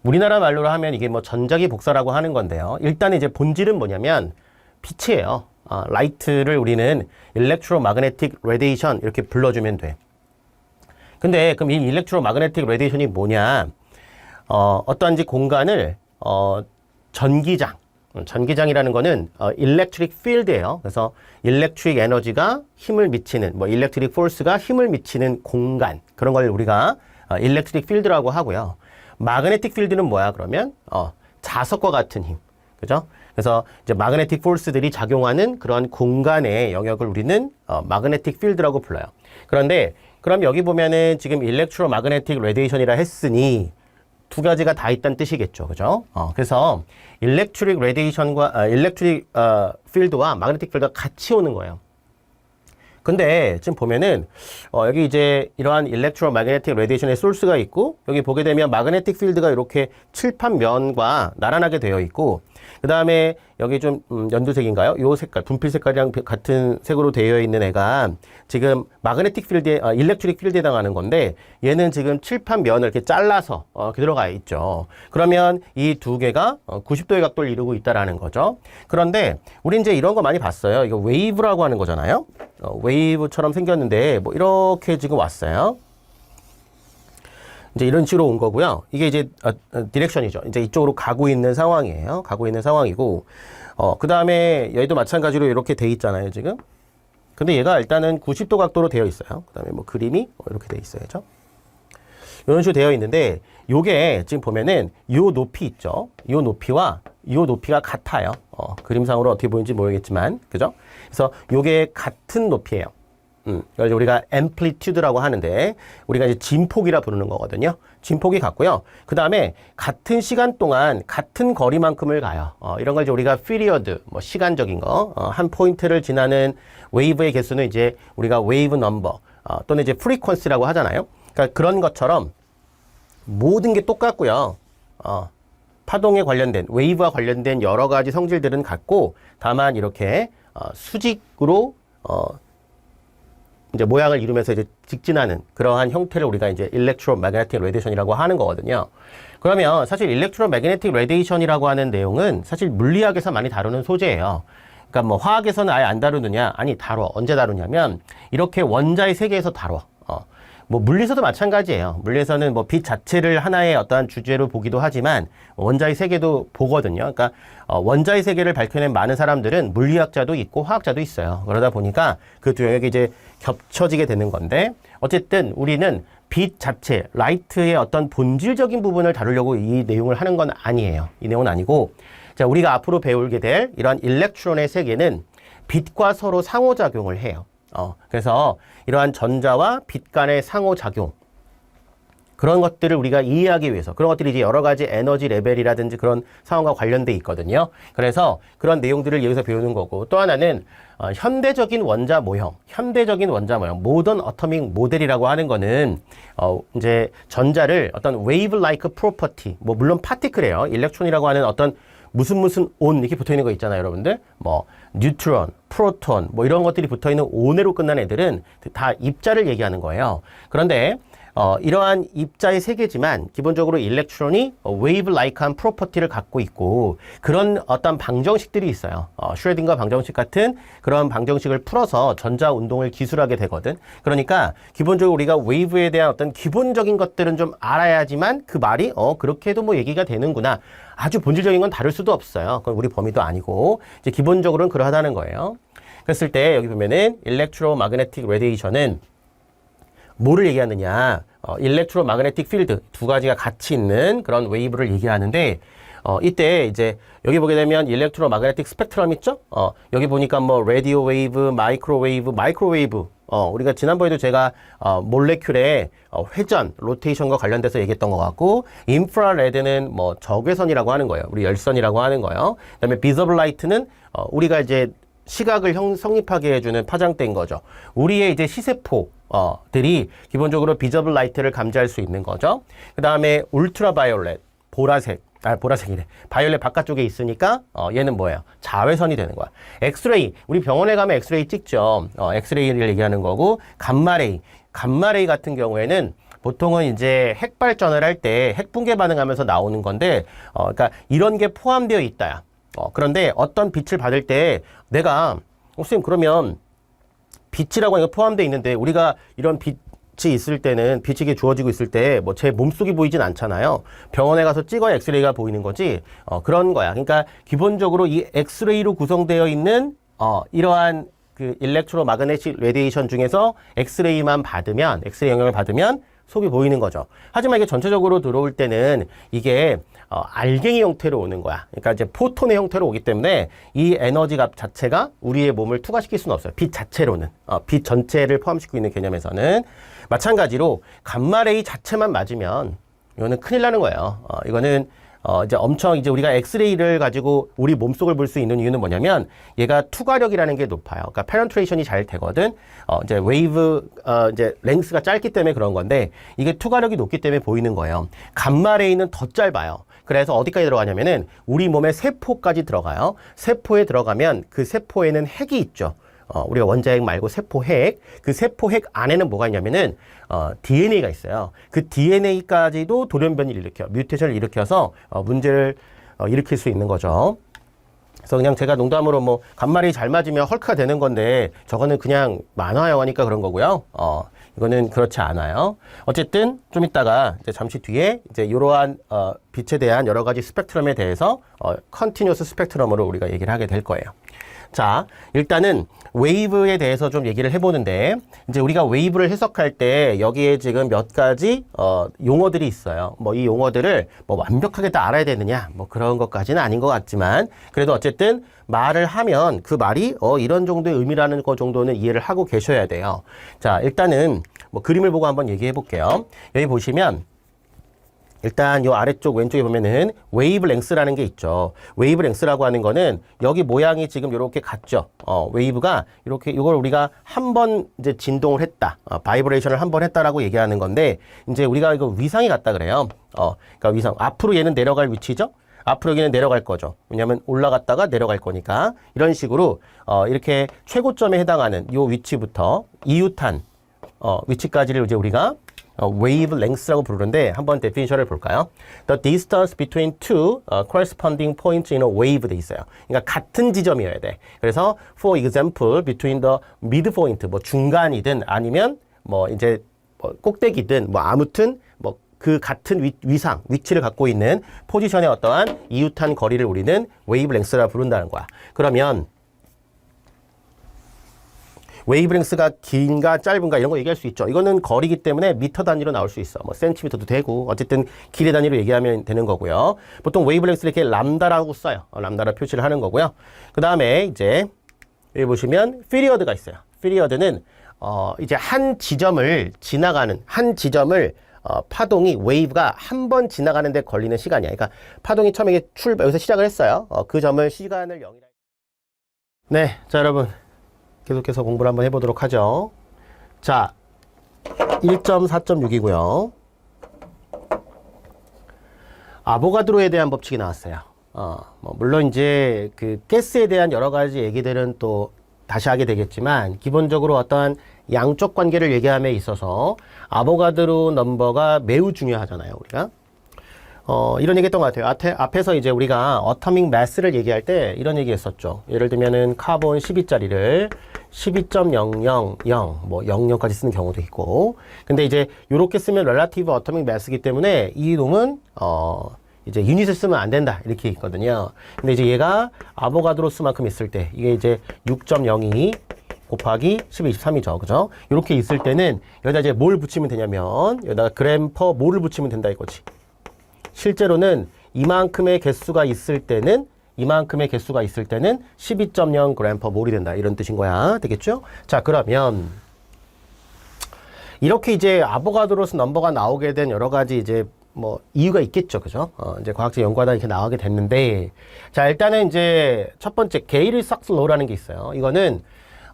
우리나라 말로 하면 이게 뭐 전자기 복사라고 하는 건데요. 일단 이제 본질은 뭐냐면 빛이에요. 라이트를 우리는 일렉트로마그네틱 레디에이션 이렇게 불러주면 돼. 근데 그럼 이 일렉트로마그네틱 레디에이션이 뭐냐? 어떠한지 공간을 전기장이라는 거는 electric field예요. 그래서 electric 에너지가 힘을 미치는, 뭐 electric force가 힘을 미치는 공간, 그런 걸 우리가 electric field라고 하고요. magnetic field는 뭐야? 그러면 자석과 같은 힘, 그죠? 그래서 이제 magnetic force들이 작용하는 그런 공간의 영역을 우리는 magnetic field라고 불러요. 그런데 그럼 여기 보면은 지금 electromagnetic radiation이라 했으니 두 가지가 다 있다는 뜻이겠죠. 그죠? 그래서 electric radiation과 electric field와 magnetic field가 같이 오는 거예요. 근데 지금 보면은 여기 이제 이러한 electromagnetic radiation의 소스가 있고, 여기 보게 되면 magnetic field가 이렇게 칠판면과 나란하게 되어 있고, 그 다음에 여기 좀 연두색인가요? 요 색깔, 분필 색깔이랑 같은 색으로 되어 있는 애가 지금 magnetic field에, electric field에 해당하는 건데, 얘는 지금 칠판면을 이렇게 잘라서 이렇게 들어가 있죠. 그러면 이 두 개가 90도의 각도를 이루고 있다라는 거죠. 그런데 우리 이제 이런 거 많이 봤어요. 이거 웨이브라고 하는 거잖아요. 웨이브처럼 생겼는데 뭐 이렇게 지금 왔어요. 이제 이런 식으로 온 거고요. 이게 이제 디렉션이죠. 이제 이쪽으로 가고 있는 상황이에요. 가고 있는 상황이고, 그 다음에 얘도 마찬가지로 이렇게 돼 있잖아요, 지금. 근데 얘가 일단은 90도 각도로 되어 있어요. 그 다음에 뭐 그림이 이렇게 돼 있어야죠. 이런 식으로 되어 있는데, 요게 지금 보면은 요 높이 있죠. 요 높이와 요 높이가 같아요. 그림상으로 어떻게 보이는지 모르겠지만, 그죠? 그래서 요게 같은 높이예요. 그래서 우리가 amplitude라고 하는데, 우리가 이제 진폭이라 부르는 거거든요. 진폭이 같고요. 그 다음에 같은 시간 동안 같은 거리만큼을 가요. 이런 걸 이제 우리가 period, 뭐 시간적인 거, 한 포인트를 지나는 웨이브의 개수는 이제 우리가 wave number, 또는 이제 frequency라고 하잖아요. 그러니까 그런 것처럼 모든 게 똑같고요. 파동에 관련된, 웨이브와 관련된 여러 가지 성질들은 같고, 다만 이렇게 수직으로 이제 모양을 이루면서 이제 직진하는 그러한 형태를 우리가 이제 electromagnetic radiation이라고 하는 거거든요. 그러면 사실 electromagnetic radiation이라고 하는 내용은 사실 물리학에서 많이 다루는 소재예요. 그러니까 뭐 화학에서는 아예 안 다루느냐? 아니, 다뤄. 언제 다루냐면 이렇게 원자의 세계에서 다뤄. 뭐 물리에서도 마찬가지예요. 물리에서는 뭐 빛 자체를 하나의 어떠한 주제로 보기도 하지만 원자의 세계도 보거든요. 그러니까 원자의 세계를 밝혀낸 많은 사람들은 물리학자도 있고 화학자도 있어요. 그러다 보니까 그 두 영역이 이제 겹쳐지게 되는 건데, 어쨌든 우리는 빛 자체, 라이트의 어떤 본질적인 부분을 다루려고 이 내용을 하는 건 아니에요. 이 내용은 아니고, 자, 우리가 앞으로 배우게 될 이러한 일렉트론의 세계는 빛과 서로 상호작용을 해요. 그래서 이러한 전자와 빛 간의 상호작용, 그런 것들을 우리가 이해하기 위해서, 그런 것들이 이제 여러 가지 에너지 레벨이라든지 그런 상황과 관련돼 있거든요. 그래서 그런 내용들을 여기서 배우는 거고, 또 하나는 현대적인 원자 모형, 모던 어토믹 모델이라고 하는 거는 이제 전자를 어떤 wave-like property, 뭐 물론 파티클이에요. 일렉트론이라고 하는 어떤 무슨 온 이렇게 붙어 있는 거 있잖아요, 여러분들. 뭐 뉴트론, 프로톤, 뭐 이런 것들이 붙어 있는 온으로 끝난 애들은 다 입자를 얘기하는 거예요. 그런데 이러한 입자의 세계지만 기본적으로 일렉트론이 웨이브-like한 프로퍼티를 갖고 있고 그런 어떤 방정식들이 있어요. 슈레딩거 방정식 같은 그런 방정식을 풀어서 전자 운동을 기술하게 되거든. 그러니까 기본적으로 우리가 웨이브에 대한 어떤 기본적인 것들은 좀 알아야지만 그 말이 그렇게 해도 뭐 얘기가 되는구나. 아주 본질적인 건 다를 수도 없어요. 그건 우리 범위도 아니고 이제 기본적으로는 그러하다는 거예요. 그랬을 때 여기 보면은 일렉트로마그네틱 레디에이션은 뭐를 얘기하느냐? 일렉트로마그네틱 필드 두 가지가 같이 있는 그런 웨이브를 얘기하는데 이때 이제 여기 보게 되면 일렉트로마그네틱 스펙트럼 있죠? 여기 보니까 뭐 라디오 웨이브, 마이크로웨이브 우리가 지난번에도 제가 몰레큘의 회전, 로테이션과 관련돼서 얘기했던 것 같고 인프라레드는 뭐 적외선이라고 하는 거예요. 우리 열선이라고 하는 거예요. 그다음에 비저블 라이트는 우리가 이제 시각을 성립하게 해주는 파장대인 거죠. 우리의 이제 시세포들이 기본적으로 비저블 라이트를 감지할 수 있는 거죠. 그 다음에 울트라 바이올렛, 보라색이래. 바이올렛 바깥쪽에 있으니까 얘는 뭐예요? 자외선이 되는 거야. 엑스레이, 우리 병원에 가면 엑스레이 찍죠. 엑스레이를 얘기하는 거고 감마레이 같은 경우에는 보통은 이제 핵 발전을 할 때 핵 붕괴 반응하면서 나오는 건데 그러니까 이런 게 포함되어 있다야. 그런데 어떤 빛을 받을 때 내가 선생님 그러면 빛이라고 하는 게 포함되어 있는데 우리가 이런 빛이 있을 때는 빛이 이게 주어지고 있을 때 뭐 제 몸속이 보이진 않잖아요. 병원에 가서 찍어야 엑스레이가 보이는 거지. 그런 거야. 그러니까 기본적으로 이 엑스레이로 구성되어 있는 이러한 그 일렉트로마그네틱 레디에이션 중에서 엑스레이 영향을 받으면 속이 보이는 거죠. 하지만 이게 전체적으로 들어올 때는 이게 알갱이 형태로 오는 거야. 그러니까 이제 포톤의 형태로 오기 때문에 이 에너지 값 자체가 우리의 몸을 투과시킬 수는 없어요. 빛 자체로는. 빛 전체를 포함시키고 있는 개념에서는. 마찬가지로 감마레이 자체만 맞으면 이거는 큰일 나는 거예요. 이거는 이제 엄청 이제 우리가 엑스레이를 가지고 우리 몸속을 볼 수 있는 이유는 뭐냐면 얘가 투과력이라는 게 높아요. 그러니까 페넌트레이션이 잘 되거든. 이제 웨이브 이제 랭스가 짧기 때문에 그런 건데 이게 투과력이 높기 때문에 보이는 거예요. 감마레이는 더 짧아요. 그래서 어디까지 들어가냐면은 우리 몸의 세포까지 들어가요. 세포에 들어가면 그 세포에는 핵이 있죠. 우리가 원자핵 말고 세포핵. 그 세포핵 안에는 뭐가 있냐면은 DNA가 있어요. 그 DNA까지도 돌연변이를 일으켜, 뮤테이션을 일으켜서 문제를 일으킬 수 있는 거죠. 그래서 그냥 제가 농담으로 뭐 감마레이 잘 맞으면 헐크가 되는 건데 저거는 그냥 만화 영화니까 그런 거고요. 이거는 그렇지 않아요. 어쨌든 좀 이따가 이제 잠시 뒤에 이제 이러한 빛에 대한 여러 가지 스펙트럼에 대해서 컨티뉴어스 스펙트럼으로 우리가 얘기를 하게 될 거예요. 자, 일단은 웨이브에 대해서 좀 얘기를 해보는데 이제 우리가 웨이브를 해석할 때 여기에 지금 몇 가지 용어들이 있어요. 뭐 이 용어들을 뭐 완벽하게 다 알아야 되느냐 뭐 그런 것까지는 아닌 것 같지만 그래도 어쨌든 말을 하면 그 말이 이런 정도의 의미라는 거 정도는 이해를 하고 계셔야 돼요. 자, 일단은 뭐 그림을 보고 한번 얘기해 볼게요. 여기 보시면 일단 요 아래쪽 왼쪽에 보면은 웨이브 랭스라는 게 있죠. 웨이브 랭스라고 하는 거는 여기 모양이 지금 요렇게 같죠. 웨이브가 이렇게 이걸 우리가 한 번 이제 진동을 했다. 바이브레이션을 한 번 했다라고 얘기하는 건데 이제 우리가 이거 위상이 같다 그래요. 그러니까 위상. 앞으로 얘는 내려갈 위치죠. 앞으로 여기는 내려갈 거죠. 왜냐하면 올라갔다가 내려갈 거니까 이런 식으로 이렇게 최고점에 해당하는 요 위치부터 이웃한 위치까지를 이제 우리가 wave length라고 부르는데 한번 데피니션을 볼까요? The distance between two corresponding points in a wave 돼 있어요. 그러니까 같은 지점이어야 돼. 그래서 for example between the midpoint 뭐 중간이든 아니면 뭐 이제 뭐 꼭대기든 뭐 아무튼 뭐 그 같은 위치를 갖고 있는 포지션의 어떠한 이웃한 거리를 우리는 웨이브 랭스라 부른다는 거야. 그러면 웨이브 랭스가 긴가 짧은가 이런 거 얘기할 수 있죠. 이거는 거리기 때문에 미터 단위로 나올 수 있어. 뭐 센티미터도 되고 어쨌든 길의 단위로 얘기하면 되는 거고요. 보통 웨이브 랭스를 이렇게 람다라고 써요. 람다라 표시를 하는 거고요. 그 다음에 이제 여기 보시면 피리어드가 있어요. 피리어드는 이제 한 지점을 파동이 웨이브가 한 번 지나가는 데 걸리는 시간이야. 그러니까 파동이 처음에 여기서 시작을 했어요. 그 점을 시간을 0이라. 네, 자 여러분 계속해서 공부를 한번 해보도록 하죠. 자, 1.4.6이고요. 아보가드로에 대한 법칙이 나왔어요. 뭐 물론 이제 그 가스에 대한 여러 가지 얘기들은 또 다시 하게 되겠지만 기본적으로 어떠한 양적 관계를 얘기함에 있어서 아보가드로 넘버가 매우 중요하잖아요, 우리가. 이런 얘기 했던 것 같아요. 앞에서 이제 우리가 어토믹 매스를 얘기할 때 이런 얘기 했었죠. 예를 들면은 카본 12짜리를 12.000, 뭐 00까지 쓰는 경우도 있고. 근데 이제 요렇게 쓰면 렐라티브 어토믹 매스이기 때문에 이 놈은, 이제 유닛을 쓰면 안 된다. 이렇게 있거든요. 근데 이제 얘가 아보가드로스만큼 있을 때, 이게 이제 6.02 곱하기 12.23이죠. 그죠? 이렇게 있을 때는 여기다 이제 뭘 붙이면 되냐면, 여기다가 그램 퍼 몰을 붙이면 된다 이거지. 실제로는 이만큼의 개수가 있을 때는 12.0 그램 퍼 몰이 된다. 이런 뜻인 거야. 되겠죠? 자, 그러면 이렇게 이제 아보가드로스 넘버가 나오게 된 여러 가지 이제 뭐 이유가 있겠죠. 그죠? 이제 과학적 연구하다 이렇게 나오게 됐는데, 자, 일단은 이제 첫 번째 게이리 삭스 로라는 게 있어요. 이거는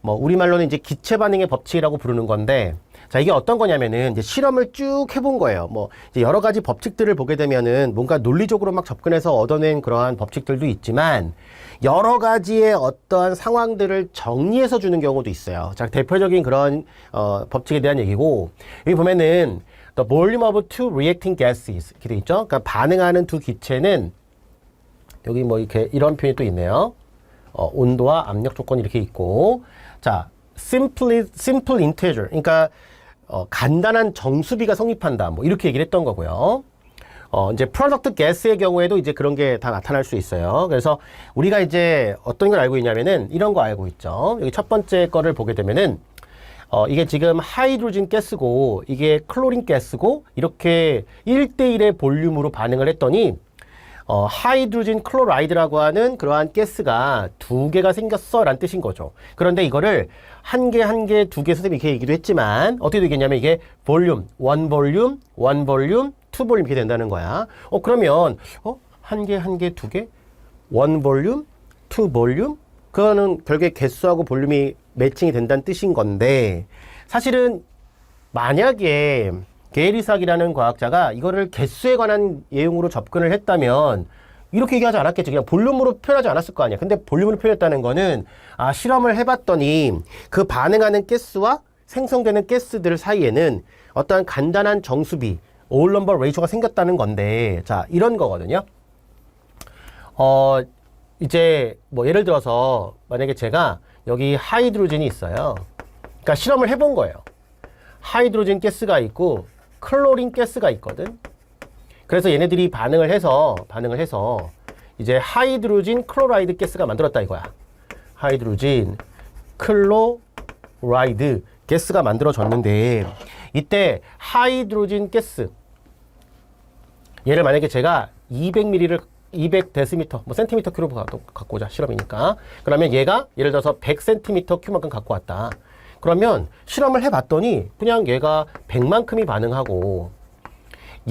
뭐 우리말로는 이제 기체 반응의 법칙이라고 부르는 건데, 자, 이게 어떤 거냐면은 이제 실험을 쭉 해본 거예요. 뭐 이제 여러 가지 법칙들을 보게 되면은 뭔가 논리적으로 막 접근해서 얻어낸 그러한 법칙들도 있지만, 여러 가지의 어떠한 상황들을 정리해서 주는 경우도 있어요. 자, 대표적인 그런 법칙에 대한 얘기고, 여기 보면은 the volume of two reacting gases 이렇게 돼 있죠. 그러니까 반응하는 두 기체는 여기 뭐 이렇게 이런 표현이 또 있네요. 온도와 압력 조건이 이렇게 있고, 자, simple integer, 그러니까 간단한 정수비가 성립한다. 뭐 이렇게 얘기를 했던 거고요. 이제 product gas의 경우에도 이제 그런 게 다 나타날 수 있어요. 그래서 우리가 이제 어떤 걸 알고 있냐면은 이런 거 알고 있죠. 여기 첫 번째 거를 보게 되면은 이게 지금 하이드로진 가스고 이게 클로린 가스고 이렇게 1대1의 볼륨으로 반응을 했더니 하이드로진 클로라이드라고 하는 그러한 가스가 두 개가 생겼어 라는 뜻인 거죠. 그런데 이거를 한 개, 두 개 선생님이 이렇게 얘기도 했지만 어떻게 되겠냐면 이게 볼륨, 원 볼륨, 투 볼륨 이렇게 된다는 거야. 그러면 한 개, 두 개, 원 볼륨, 투 볼륨, 그거는 결국에 개수하고 볼륨이 매칭이 된다는 뜻인 건데, 사실은 만약에 게이리삭이라는 과학자가 이거를 개수에 관한 내용으로 접근을 했다면 이렇게 얘기하지 않았겠죠. 그냥 볼륨으로 표현하지 않았을 거 아니야. 근데 볼륨으로 표현했다는 거는 실험을 해봤더니 그 반응하는 가스와 생성되는 가스들 사이에는 어떠한 간단한 정수비, 올 넘버 레이쇼가 생겼다는 건데, 자, 이런 거거든요. 이제 뭐 예를 들어서 만약에 제가 여기 하이드로진이 있어요. 그러니까 실험을 해본 거예요. 하이드로진 가스가 있고 클로린 가스가 있거든. 그래서 얘네들이 반응을 해서 이제 하이드로진 클로라이드 가스가 만들었다 이거야. 하이드로진 클로라이드 가스가 만들어졌는데, 이때 하이드로진 가스 얘를 만약에 제가 200ml를 200데시미터, 뭐 센티미터 큐로 갖고 오자, 실험이니까. 그러면 얘가 예를 들어서 100cm 큐만큼 갖고 왔다. 그러면 실험을 해봤더니 그냥 얘가 100만큼이 반응하고,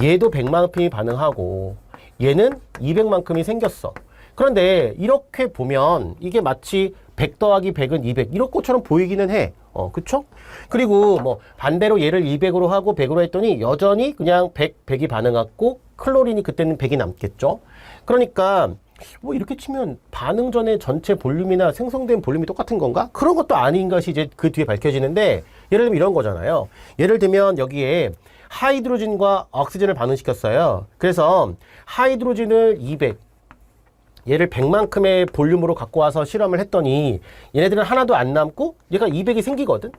얘도 100만큼이 반응하고, 얘는 200만큼이 생겼어. 그런데 이렇게 보면 이게 마치 100 더하기 100은 200 이런 것처럼 보이기는 해. 그쵸? 그리고 뭐 반대로 얘를 200으로 하고 100으로 했더니 여전히 그냥 100이 반응했고 클로린이 그때는 100이 남겠죠? 그러니까 뭐 이렇게 치면 반응 전에 전체 볼륨이나 생성된 볼륨이 똑같은 건가? 그런 것도 아닌 것이 이제 그 뒤에 밝혀지는데, 예를 들면 이런 거잖아요. 예를 들면 여기에 하이드로진과 옥시젠을 반응시켰어요. 그래서 하이드로진을 200, 얘를 100만큼의 볼륨으로 갖고 와서 실험을 했더니 얘네들은 하나도 안 남고 얘가 200이 생기거든.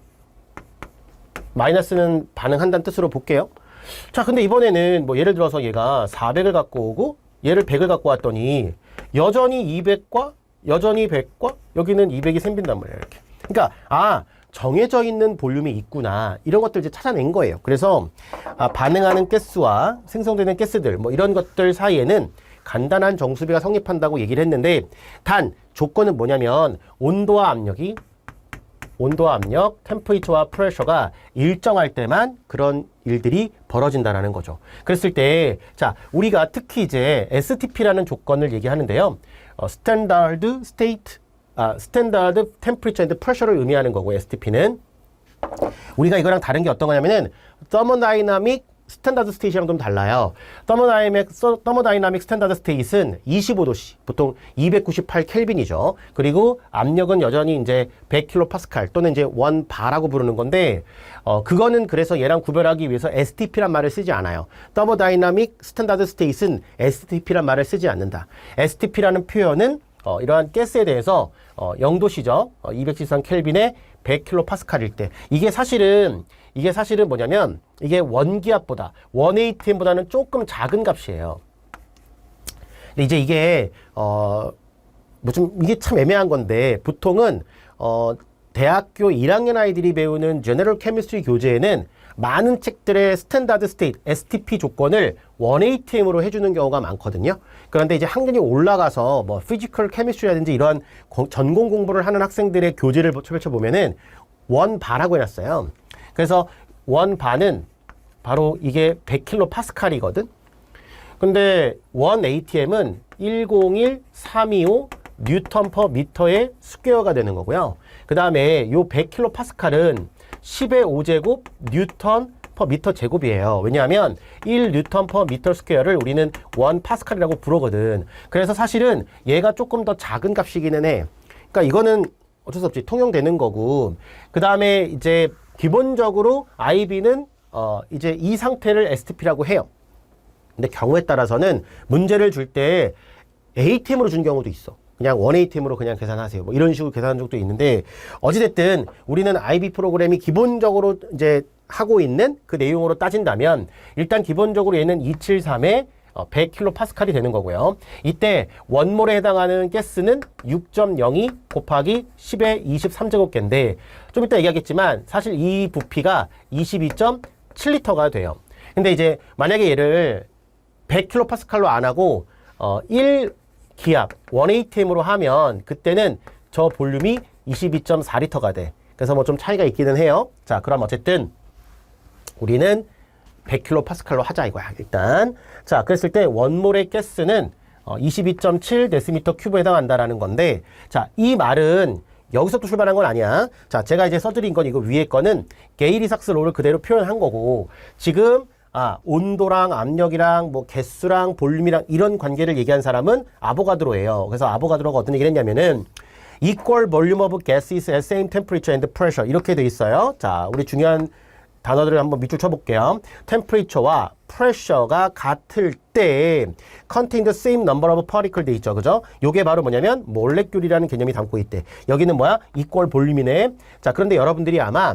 마이너스는 반응한다는 뜻으로 볼게요. 자, 근데 이번에는 뭐 예를 들어서 얘가 400을 갖고 오고 얘를 100을 갖고 왔더니 여전히 200과 여전히 100과 여기는 200이 생긴단 말이에요. 이렇게. 그러니까 정해져 있는 볼륨이 있구나, 이런 것들 이제 찾아낸 거예요. 그래서 반응하는 가스와 생성되는 가스들 뭐 이런 것들 사이에는 간단한 정수비가 성립한다고 얘기를 했는데, 단 조건은 뭐냐면 온도와 압력, 템퍼리처와 프레셔가 일정할 때만 그런 일들이 벌어진다라는 거죠. 그랬을 때, 자, 우리가 특히 이제 STP라는 조건을 얘기하는데요. 스탠다드 템퍼리처 앤드 프레셔를 의미하는 거고, STP는 우리가 이거랑 다른 게 어떤 거냐면은 thermodynamic 스탠다드 스테이트랑 좀 달라요. 더모다이나믹 스탠다드 스테이트는 25도씨, 보통 298 켈빈이죠. 그리고 압력은 여전히 이제 100kPa 또는 이제 1바라고 부르는 건데, 그거는 그래서 얘랑 구별하기 위해서 STP란 말을 쓰지 않아요. 더모다이나믹 스탠다드 스테이트는 STP란 말을 쓰지 않는다. STP라는 표현은 이러한 가스에 대해서 0도씨죠. 273 켈빈에 100kPa일 때, 이게 사실은 뭐냐면 이게 원기압보다 1atm보다는 조금 작은 값이에요. 근데 이제 이게 이게 참 애매한 건데, 보통은 대학교 1학년 아이들이 배우는 제너럴 케미스트리 교재에는 많은 책들의 스탠다드 스테이트 STP 조건을 1atm으로 해주는 경우가 많거든요. 그런데 이제 학년이 올라가서 뭐 피지컬 케미스트리라든지 이런 전공 공부를 하는 학생들의 교재를 펼쳐보면은 1바라고 해놨어요. 그래서 1바는 바로 이게 100kPa이거든. 근데 1atm은 101325 뉴턴 퍼 미터의 스퀘어가 되는 거고요. 그 다음에 요 100kPa는 10의 5제곱 뉴턴 퍼 미터 제곱이에요. 왜냐하면 1 뉴턴 퍼 미터 스퀘어를 우리는 1파스칼이라고 부르거든. 그래서 사실은 얘가 조금 더 작은 값이기는 해. 그러니까 이거는 어쩔 수 없이 통용되는 거고, 그 다음에 이제 기본적으로 IB는 이제 이 상태를 STP라고 해요. 근데 경우에 따라서는 문제를 줄 때 ATM으로 준 경우도 있어. 그냥 1ATM으로 그냥 계산하세요. 뭐 이런 식으로 계산한 적도 있는데, 어찌됐든 우리는 IB 프로그램이 기본적으로 이제 하고 있는 그 내용으로 따진다면, 일단 기본적으로 얘는 273에 100kPa이 되는 거고요. 이때 원몰에 해당하는 가스는 6.02 곱하기 10의 23제곱계인데, 좀 이따 얘기하겠지만 사실 이 부피가 22.7리터가 돼요. 근데 이제 만약에 얘를 100kPa로 안 하고 1기압 1atm으로 하면 그때는 저 볼륨이 22.4리터가 돼. 그래서 뭐 좀 차이가 있기는 해요. 자, 그럼 어쨌든 우리는 100kPa로 하자 이거야, 일단. 자, 그랬을 때 원몰의 가스는 22.7 데시미터 큐브에 해당한다라는 건데, 자, 이 말은 여기서부터 출발한 건 아니야. 자, 제가 이제 써드린 건 이거 위에 거는 게이리삭스 로를 그대로 표현한 거고, 지금 온도랑 압력이랑 뭐 개수랑 볼륨이랑 이런 관계를 얘기한 사람은 아보가드로예요. 그래서 아보가드로가 어떤 얘기를 했냐면은 equal volume of gases at same temperature and pressure 이렇게 돼 있어요. 자, 우리 중요한 단어들을 한번 밑줄 쳐볼게요. temperature와 pressure가 같을 때 contain the same number of particles 돼 있죠. 그죠? 요게 바로 뭐냐면 몰레큘이라는 개념이 담고 있대. 여기는 뭐야? equal volume이네. 자, 그런데 여러분들이 아마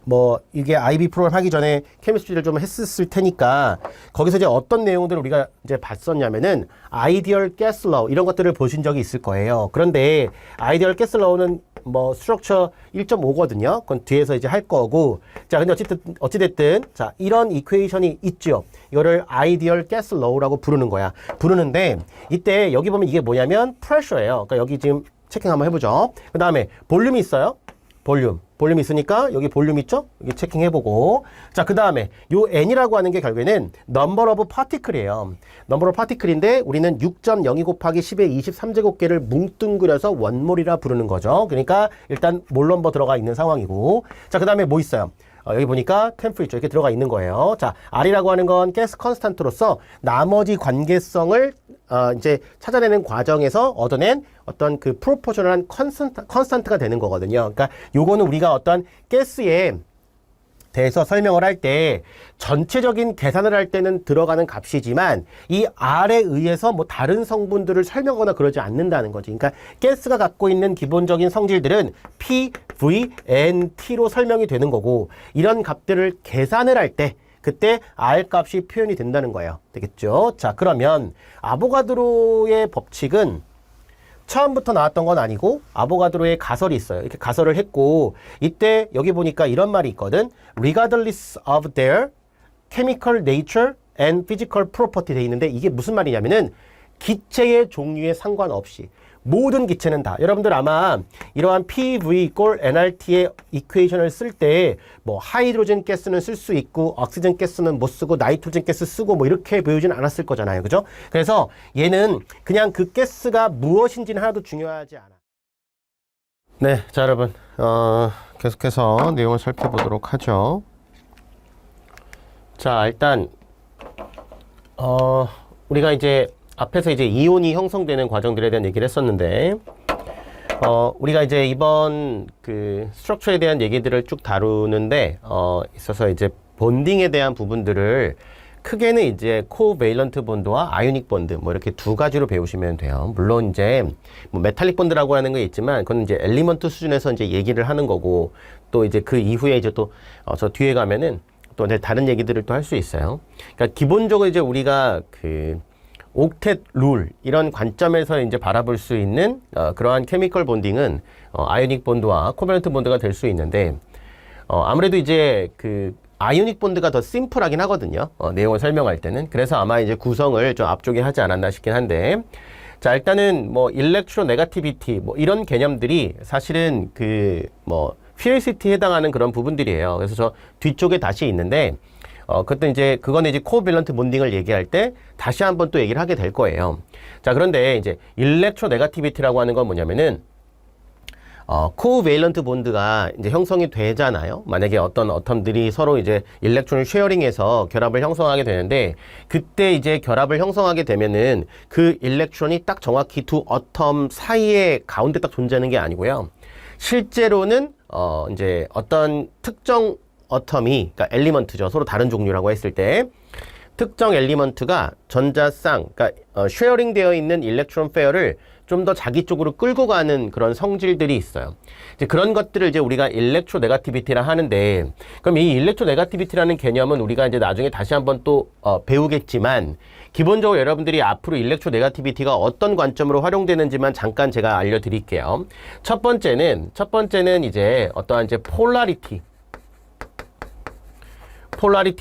뭐 이게 IB 프로그램 하기 전에 케미스트리를 좀 했었을 테니까 거기서 이제 어떤 내용들을 우리가 이제 봤었냐면은 아이디얼 가스 로우 이런 것들을 보신 적이 있을 거예요. 그런데 아이디얼 가스 로우는 뭐 스트럭처 1.5거든요. 그건 뒤에서 이제 할 거고. 자, 근데 어찌됐든 자, 이런 이퀘이션이 있죠. 이거를 아이디얼 가스 로우라고 부르는 거야. 부르는데 이때 여기 보면 이게 뭐냐면 프레셔예요. 그러니까 여기 지금 체킹 한번 해보죠. 그 다음에 볼륨이 있어요. 볼륨 있으니까 여기 볼륨 있죠? 여기 체킹해보고. 자, 그 다음에 요 n이라고 하는 게 결국에는 number of particle이에요. number of particle인데 우리는 6.02 곱하기 10의 23제곱계를 뭉뚱그려서 원몰이라 부르는 거죠. 그러니까 일단 몰 넘버 들어가 있는 상황이고. 자, 그 다음에 뭐 있어요? 여기 보니까 temperature 이렇게 들어가 있는 거예요. 자, R이라고 하는 건 가스 컨스탄트로서 나머지 관계성을 이제 찾아내는 과정에서 얻어낸 어떤 그 프로포셔널한 컨스탄트가 되는 거거든요. 그러니까 요거는 우리가 어떤 가스에 대해서 설명을 할 때 전체적인 계산을 할 때는 들어가는 값이지만 이 R에 의해서 뭐 다른 성분들을 설명하거나 그러지 않는다는 거지. 그러니까 가스가 갖고 있는 기본적인 성질들은 P, V, N, T로 설명이 되는 거고 이런 값들을 계산을 할 때 그때 R 값이 표현이 된다는 거예요. 되겠죠? 자, 그러면 아보가드로의 법칙은 처음부터 나왔던 건 아니고 아보가드로의 가설이 있어요. 이렇게 가설을 했고 이때 여기 보니까 이런 말이 있거든. Regardless of their chemical nature and physical property 돼 있는데 이게 무슨 말이냐면은 기체의 종류에 상관없이 모든 기체는 다. 여러분들 아마 이러한 PV 꼴 nRT의 이퀘이션을 쓸 때 뭐 하이드로젠 가스는 쓸 수 있고 옥시전 가스는 못 쓰고 나이트로젠 가스 쓰고 뭐 이렇게 배우진 않았을 거잖아요. 그죠? 그래서 얘는 그냥 그 가스가 무엇인지는 하나도 중요하지 않아. 네, 자 여러분 계속해서 내용을 살펴보도록 하죠. 자, 일단 우리가 이제 앞에서 이제 이온이 형성되는 과정들에 대한 얘기를 했었는데, 우리가 이제 이번 그 스트럭처에 대한 얘기들을 쭉 다루는데, 있어서 이제 본딩에 대한 부분들을 크게는 이제 코베일런트 본드와 아이오닉 본드 뭐 이렇게 두 가지로 배우시면 돼요. 물론 이제 뭐 메탈릭 본드라고 하는 게 있지만 그건 이제 엘리먼트 수준에서 이제 얘기를 하는 거고, 또 이제 그 이후에 이제 또 저 뒤에 가면은 또 이제 다른 얘기들을 또 할 수 있어요. 그러니까 기본적으로 이제 우리가 그 옥텟 룰 이런 관점에서 이제 바라볼 수 있는 그러한 케미컬 본딩은 아이오닉 본드와 코밸런트 본드가 될 수 있는데, 아무래도 이제 그 아이오닉 본드가 더 심플하긴 하거든요. 내용을 설명할 때는. 그래서 아마 이제 구성을 좀 앞쪽에 하지 않았나 싶긴 한데, 자, 일단은 뭐 일렉트로 네거티비티 뭐 이런 개념들이 사실은 그 뭐 퓨리시티에 해당하는 그런 부분들이에요. 그래서 저 뒤쪽에 다시 있는데, 그것도 이제 그거는 이제 코밸런트 본딩을 얘기할 때 다시 한번 또 얘기를 하게 될 거예요. 자, 그런데 이제 일렉트로 네거티비티라고 하는 건 뭐냐면은 코밸런트 본드가 이제 형성이 되잖아요. 만약에 어떤 어텀들이 서로 이제 일렉트론을 쉐어링해서 결합을 형성하게 되는데, 그때 이제 결합을 형성하게 되면은 그 일렉트론이 딱 정확히 두 어텀 사이에 가운데 딱 존재하는 게 아니고요. 실제로는 이제 어떤 특정 어텀이, 그러니까 엘리먼트죠. 서로 다른 종류라고 했을 때 특정 엘리먼트가 전자쌍, 그러니까 쉐어링 되어 있는 일렉트론 페어를 좀 더 자기 쪽으로 끌고 가는 그런 성질들이 있어요. 이제 그런 것들을 이제 우리가 일렉트로 네거티비티라 하는데, 그럼 이 일렉트로 네거티비티라는 개념은 우리가 이제 나중에 다시 한번 또 배우겠지만, 기본적으로 여러분들이 앞으로 일렉트로 네거티비티가 어떤 관점으로 활용되는지만 잠깐 제가 알려드릴게요. 첫 번째는 이제 어떠한 이제 폴라리티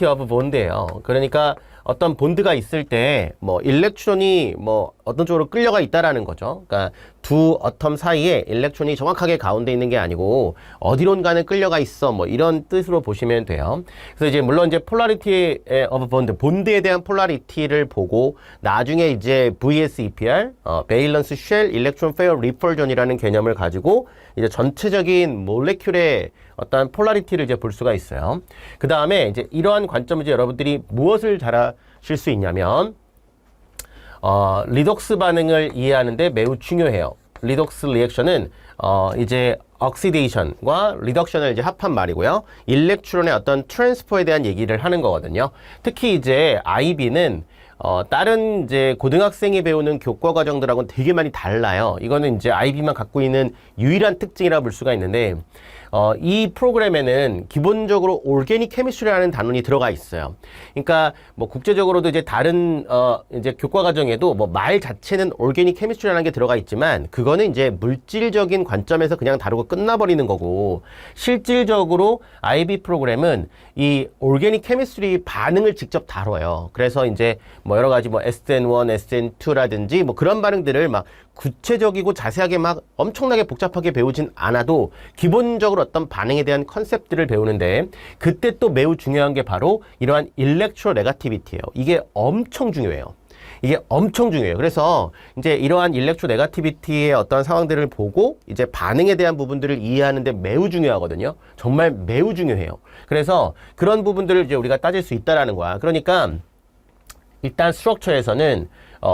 오브 본드예요. 그러니까 어떤 본드가 있을 때 뭐 일렉트론이 뭐 어떤 쪽으로 끌려가 있다라는 거죠. 그러니까 두 어텀 사이에 일렉트론이 정확하게 가운데 있는 게 아니고 어디론가는 끌려가 있어, 뭐 이런 뜻으로 보시면 돼요. 그래서 이제 물론 이제 폴라리티 오브 본드에 대한 폴라리티를 보고 나중에 이제 VSEPR 베일런스 쉘 일렉트론 페어 리펄전이라는 개념을 가지고 이제 전체적인 몰레큘의 어떤 폴라리티를 이제 볼 수가 있어요. 그 다음에 이제 이러한 관점을 이제 여러분들이 무엇을 잘 아실 수 있냐면, 리독스 반응을 이해하는데 매우 중요해요. 리독스 리액션은 이제 억시데이션과 리덕션을 이제 합한 말이고요. 일렉트론의 어떤 트랜스퍼에 대한 얘기를 하는 거거든요. 특히 이제 IB는 다른 이제 고등학생이 배우는 교과 과정들하고는 되게 많이 달라요. 이거는 이제 IB만 갖고 있는 유일한 특징이라 볼 수가 있는데, 이 프로그램에는 기본적으로 올게닉 케미스트리라는 단원이 들어가 있어요. 그러니까 뭐 국제적으로도 이제 다른 이제 교과 과정에도 뭐 말 자체는 올게닉 케미스트리라는 게 들어가 있지만, 그거는 이제 물질적인 관점에서 그냥 다루고 끝나버리는 거고, 실질적으로 IB 프로그램은 이 올게닉 케미스트리 반응을 직접 다뤄요. 그래서 이제 뭐 여러 가지 뭐 SN1, SN2라든지 뭐 그런 반응들을 막 구체적이고 자세하게 막 엄청나게 복잡하게 배우진 않아도 기본적으로 어떤 반응에 대한 컨셉들을 배우는데, 그때 또 매우 중요한 게 바로 이러한 일렉트로 네거티비티예요. 이게 엄청 중요해요. 그래서 이제 이러한 일렉트로 네거티비티의 어떤 상황들을 보고 이제 반응에 대한 부분들을 이해하는데 매우 중요하거든요. 정말 매우 중요해요. 그래서 그런 부분들을 이제 우리가 따질 수 있다라는 거야. 그러니까 일단 스트럭처에서는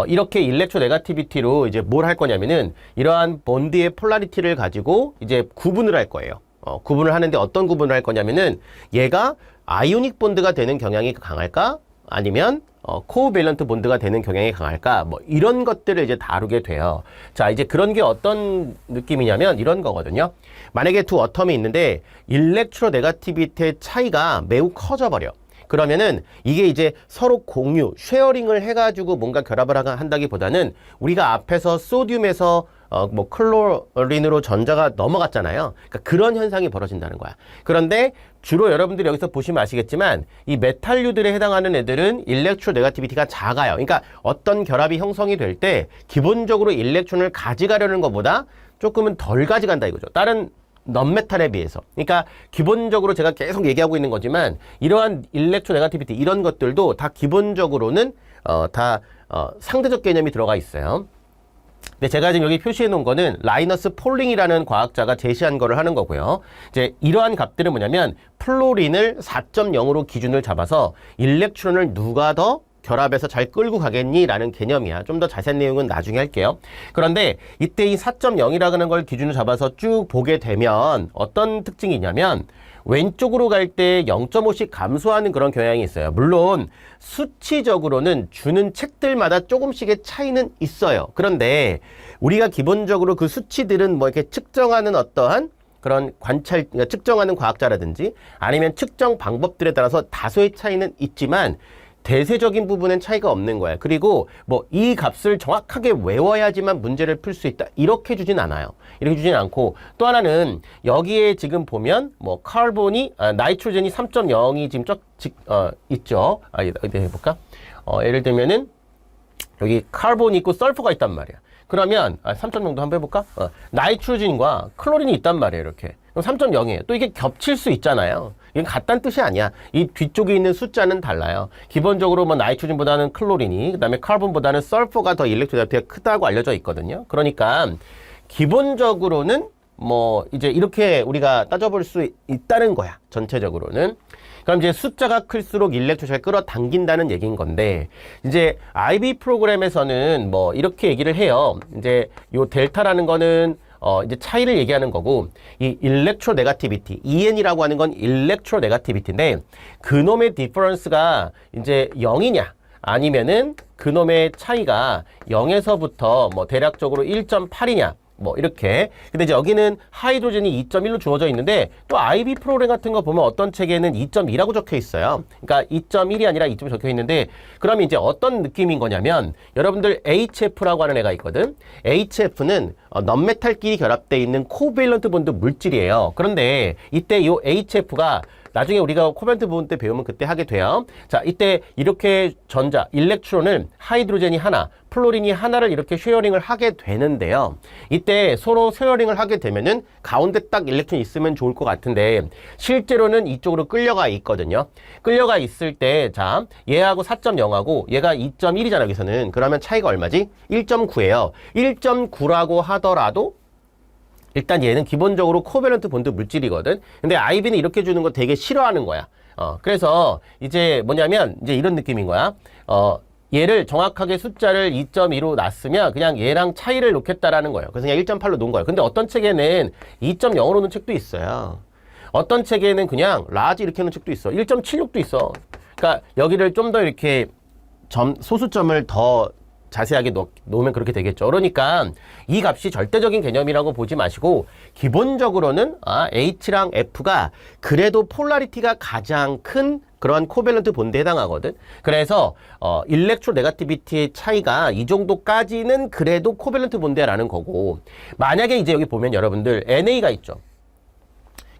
이렇게 일렉트로 네거티비티로 이제 뭘 할 거냐면은 이러한 본드의 폴라리티를 가지고 이제 구분을 할 거예요. 구분을 하는데 어떤 구분을 할 거냐면은 얘가 아이오닉 본드가 되는 경향이 강할까? 아니면 코밸런트 본드가 되는 경향이 강할까? 뭐 이런 것들을 이제 다루게 돼요. 자, 이제 그런 게 어떤 느낌이냐면 이런 거거든요. 만약에 두 어텀이 있는데 일렉트로 네거티비티의 차이가 매우 커져 버려. 그러면은 이게 이제 서로 공유, 쉐어링을 해가지고 뭔가 결합을 한다기보다는 우리가 앞에서 소듐에서 뭐 클로린으로 전자가 넘어갔잖아요. 그러니까 그런 현상이 벌어진다는 거야. 그런데 주로 여러분들이 여기서 보시면 아시겠지만 이 메탈류들에 해당하는 애들은 일렉트로 네거티비티가 작아요. 그러니까 어떤 결합이 형성이 될 때 기본적으로 일렉트론을 가져가려는 것보다 조금은 덜 가져간다 이거죠. 다른 넌메탈에 비해서. 그러니까 기본적으로 제가 계속 얘기하고 있는 거지만 이러한 일렉트로 네거티비티 이런 것들도 다 기본적으로는 다 상대적 개념이 들어가 있어요. 근데 제가 지금 여기 표시해 놓은 거는 라이너스 폴링이라는 과학자가 제시한 거를 하는 거고요. 이제 이러한 값들은 뭐냐면 플로린을 4.0으로 기준을 잡아서 일렉트론을 누가 더 결합해서 잘 끌고 가겠니? 라는 개념이야. 좀 더 자세한 내용은 나중에 할게요. 그런데 이때 이 4.0이라는 걸 기준으로 잡아서 쭉 보게 되면 어떤 특징이 있냐면 왼쪽으로 갈 때 0.5씩 감소하는 그런 경향이 있어요. 물론 수치적으로는 주는 책들마다 조금씩의 차이는 있어요. 그런데 우리가 기본적으로 그 수치들은 뭐 이렇게 측정하는 어떠한 그런 관찰, 측정하는 과학자라든지 아니면 측정 방법들에 따라서 다소의 차이는 있지만 대세적인 부분은 차이가 없는 거야. 그리고 뭐 이 값을 정확하게 외워야지만 문제를 풀 수 있다. 이렇게 주진 않아요. 이렇게 주진 않고 또 하나는 여기에 지금 보면 뭐 카본이 나이트로젠이 3.0이 지금 있죠. 이제 해볼까? 예를 들면은 여기 카본이 있고 설퍼가 있단 말이야. 그러면 3.0도 한번 해볼까? 나이트로젠과 클로린이 있단 말이에요. 이렇게. 그럼 3.0이에요. 또 이게 겹칠 수 있잖아요. 이건 같다는 뜻이 아니야. 이 뒤쪽에 있는 숫자는 달라요. 기본적으로 뭐 나이트로젠보다는 클로린이, 그다음에 카본보다는 설퍼가 더 일렉트로네가티브가 크다고 알려져 있거든요. 그러니까 기본적으로는 뭐 이제 이렇게 우리가 따져볼 수 있다는 거야. 전체적으로는. 그럼 이제 숫자가 클수록 일렉트로 잘 끌어당긴다는 얘기인 건데, 이제 IB 프로그램에서는 뭐 이렇게 얘기를 해요. 이제 요 델타라는 거는 이제 차이를 얘기하는 거고, 이 일렉트로 네가티비티, EN이라고 하는 건 일렉트로 네가티비티인데, 그놈의 디퍼런스가 이제 0이냐, 아니면은 그놈의 차이가 0에서부터 뭐 대략적으로 1.8이냐, 뭐 이렇게. 근데 이제 여기는 하이드로젠이 2.1로 주어져 있는데 또 IB 프로그램 같은 거 보면 어떤 책에는 2.2라고 적혀 있어요. 그러니까 2.1이 아니라 2.1 적혀 있는데, 그러면 이제 어떤 느낌인 거냐면 여러분들 HF라고 하는 애가 있거든. HF는 넌메탈끼리 결합되어 있는 코밸런트 본드 물질이에요. 그런데 이때 이 HF가 나중에 우리가 코밸런트 본드 때 배우면 그때 하게 돼요. 자, 이때 이렇게 전자, 일렉트론을 하이드로젠이 하나, 플로린이 하나를 이렇게 쉐어링을 하게 되는데요. 이때 서로 쉐어링을 하게 되면은 가운데 딱 일렉트론이 있으면 좋을 것 같은데 실제로는 이쪽으로 끌려가 있거든요. 끌려가 있을 때, 자, 얘하고 4.0하고 얘가 2.1이잖아, 여기서는. 그러면 차이가 얼마지? 1.9예요. 1.9라고 하더라도 일단 얘는 기본적으로 코밸런트 본드 물질이거든. 근데 IB는 이렇게 주는 거 되게 싫어하는 거야. 그래서 이제 뭐냐면 이제 이런 느낌인 거야. 얘를 정확하게 숫자를 2.2로 놨으면 그냥 얘랑 차이를 놓겠다라는 거예요. 그래서 그냥 1.8로 놓은 거예요. 근데 어떤 책에는 2.0으로 놓은 책도 있어요. 어떤 책에는 그냥 라지 이렇게 놓은 책도 있어. 1.76도 있어. 그러니까 여기를 좀 더 이렇게 소수점을 더 자세하게 놓으면 그렇게 되겠죠. 그러니까 이 값이 절대적인 개념이라고 보지 마시고 기본적으로는 H랑 F가 그래도 폴라리티가 가장 큰 그런 코밸런트 본드에 해당하거든. 그래서 일렉트로 네가티비티의 차이가 이 정도까지는 그래도 코밸런트 본드라는 거고, 만약에 이제 여기 보면 여러분들 NA가 있죠.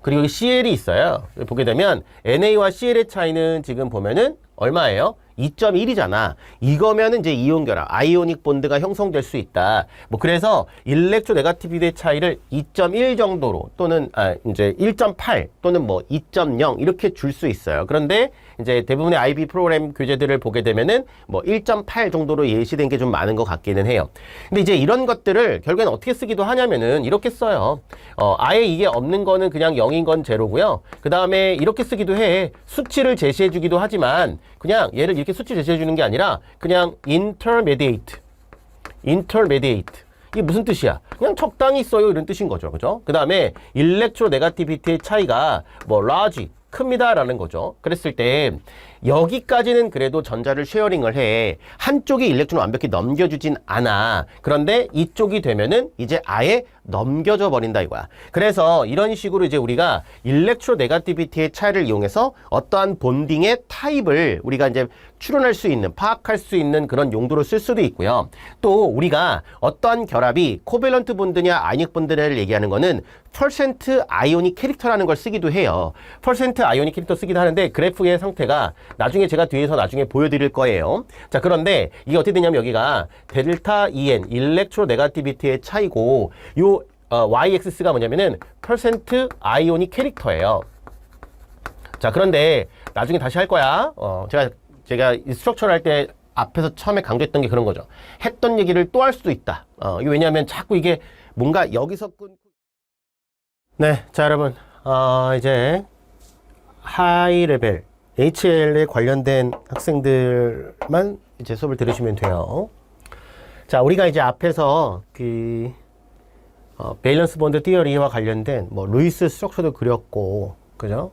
그리고 여기 CL이 있어요. 보게 되면 NA와 CL의 차이는 지금 보면은 얼마예요? 2.1이잖아. 이거면은 이제 이온 결합, 아이오닉 본드가 형성될 수 있다. 뭐 그래서 일렉트로 네가티비티의 차이를 2.1 정도로 또는 이제 1.8 또는 뭐 2.0 이렇게 줄 수 있어요. 그런데 이제 대부분의 IB 프로그램 교재들을 보게 되면은 뭐 1.8 정도로 예시된 게 좀 많은 것 같기는 해요. 근데 이제 이런 것들을 결국엔 어떻게 쓰기도 하냐면은 이렇게 써요. 아예 이게 없는 거는 그냥 0인 건 제로고요. 그 다음에 이렇게 쓰기도 해. 수치를 제시해 주기도 하지만 그냥 얘를 이렇게 수치 제시해 주는 게 아니라 그냥 intermediate. 이게 무슨 뜻이야? 그냥 적당히 써요, 이런 뜻인 거죠. 그죠? 그 다음에 일렉트로 네가티비티의 차이가 뭐 large, 큽니다 라는 거죠. 그랬을 때 여기까지는 그래도 전자를 쉐어링을 해. 한쪽이 일렉트론을 완벽히 넘겨주진 않아. 그런데 이쪽이 되면은 이제 아예 넘겨져 버린다 이거야. 그래서 이런 식으로 이제 우리가 일렉트로 네가티비티의 차이를 이용해서 어떠한 본딩의 타입을 우리가 이제 추론할 수 있는, 파악할 수 있는 그런 용도로 쓸 수도 있고요. 또 우리가 어떠한 결합이 코밸런트 본드냐 아이오닉 본드냐를 얘기하는 거는 퍼센트 아이오닉 캐릭터라는 걸 쓰기도 해요. 퍼센트 아이오닉 캐릭터 쓰기도 하는데 그래프의 상태가 나중에 제가 뒤에서 나중에 보여드릴 거예요. 자, 그런데 이게 어떻게 되냐면 여기가 델타 EN, 일렉트로 네가티비티의 차이고 요 y-axis가 뭐냐면은 퍼센트 아이오닉 캐릭터예요. 자, 그런데 나중에 다시 할 거야. 제가 이 스트럭처를 할 때 앞에서 처음에 강조했던 게 그런 거죠. 했던 얘기를 또 할 수도 있다. 이게 왜냐하면 자꾸 이게 뭔가 여기서 끊고. 네, 자 여러분, 이제 하이 레벨 HL에 관련된 학생들만 이제 수업을 들으시면 돼요. 자, 우리가 이제 앞에서 그 밸런스 본드 티어리와 관련된 뭐 루이스 스트럭처도 그렸고, 그죠?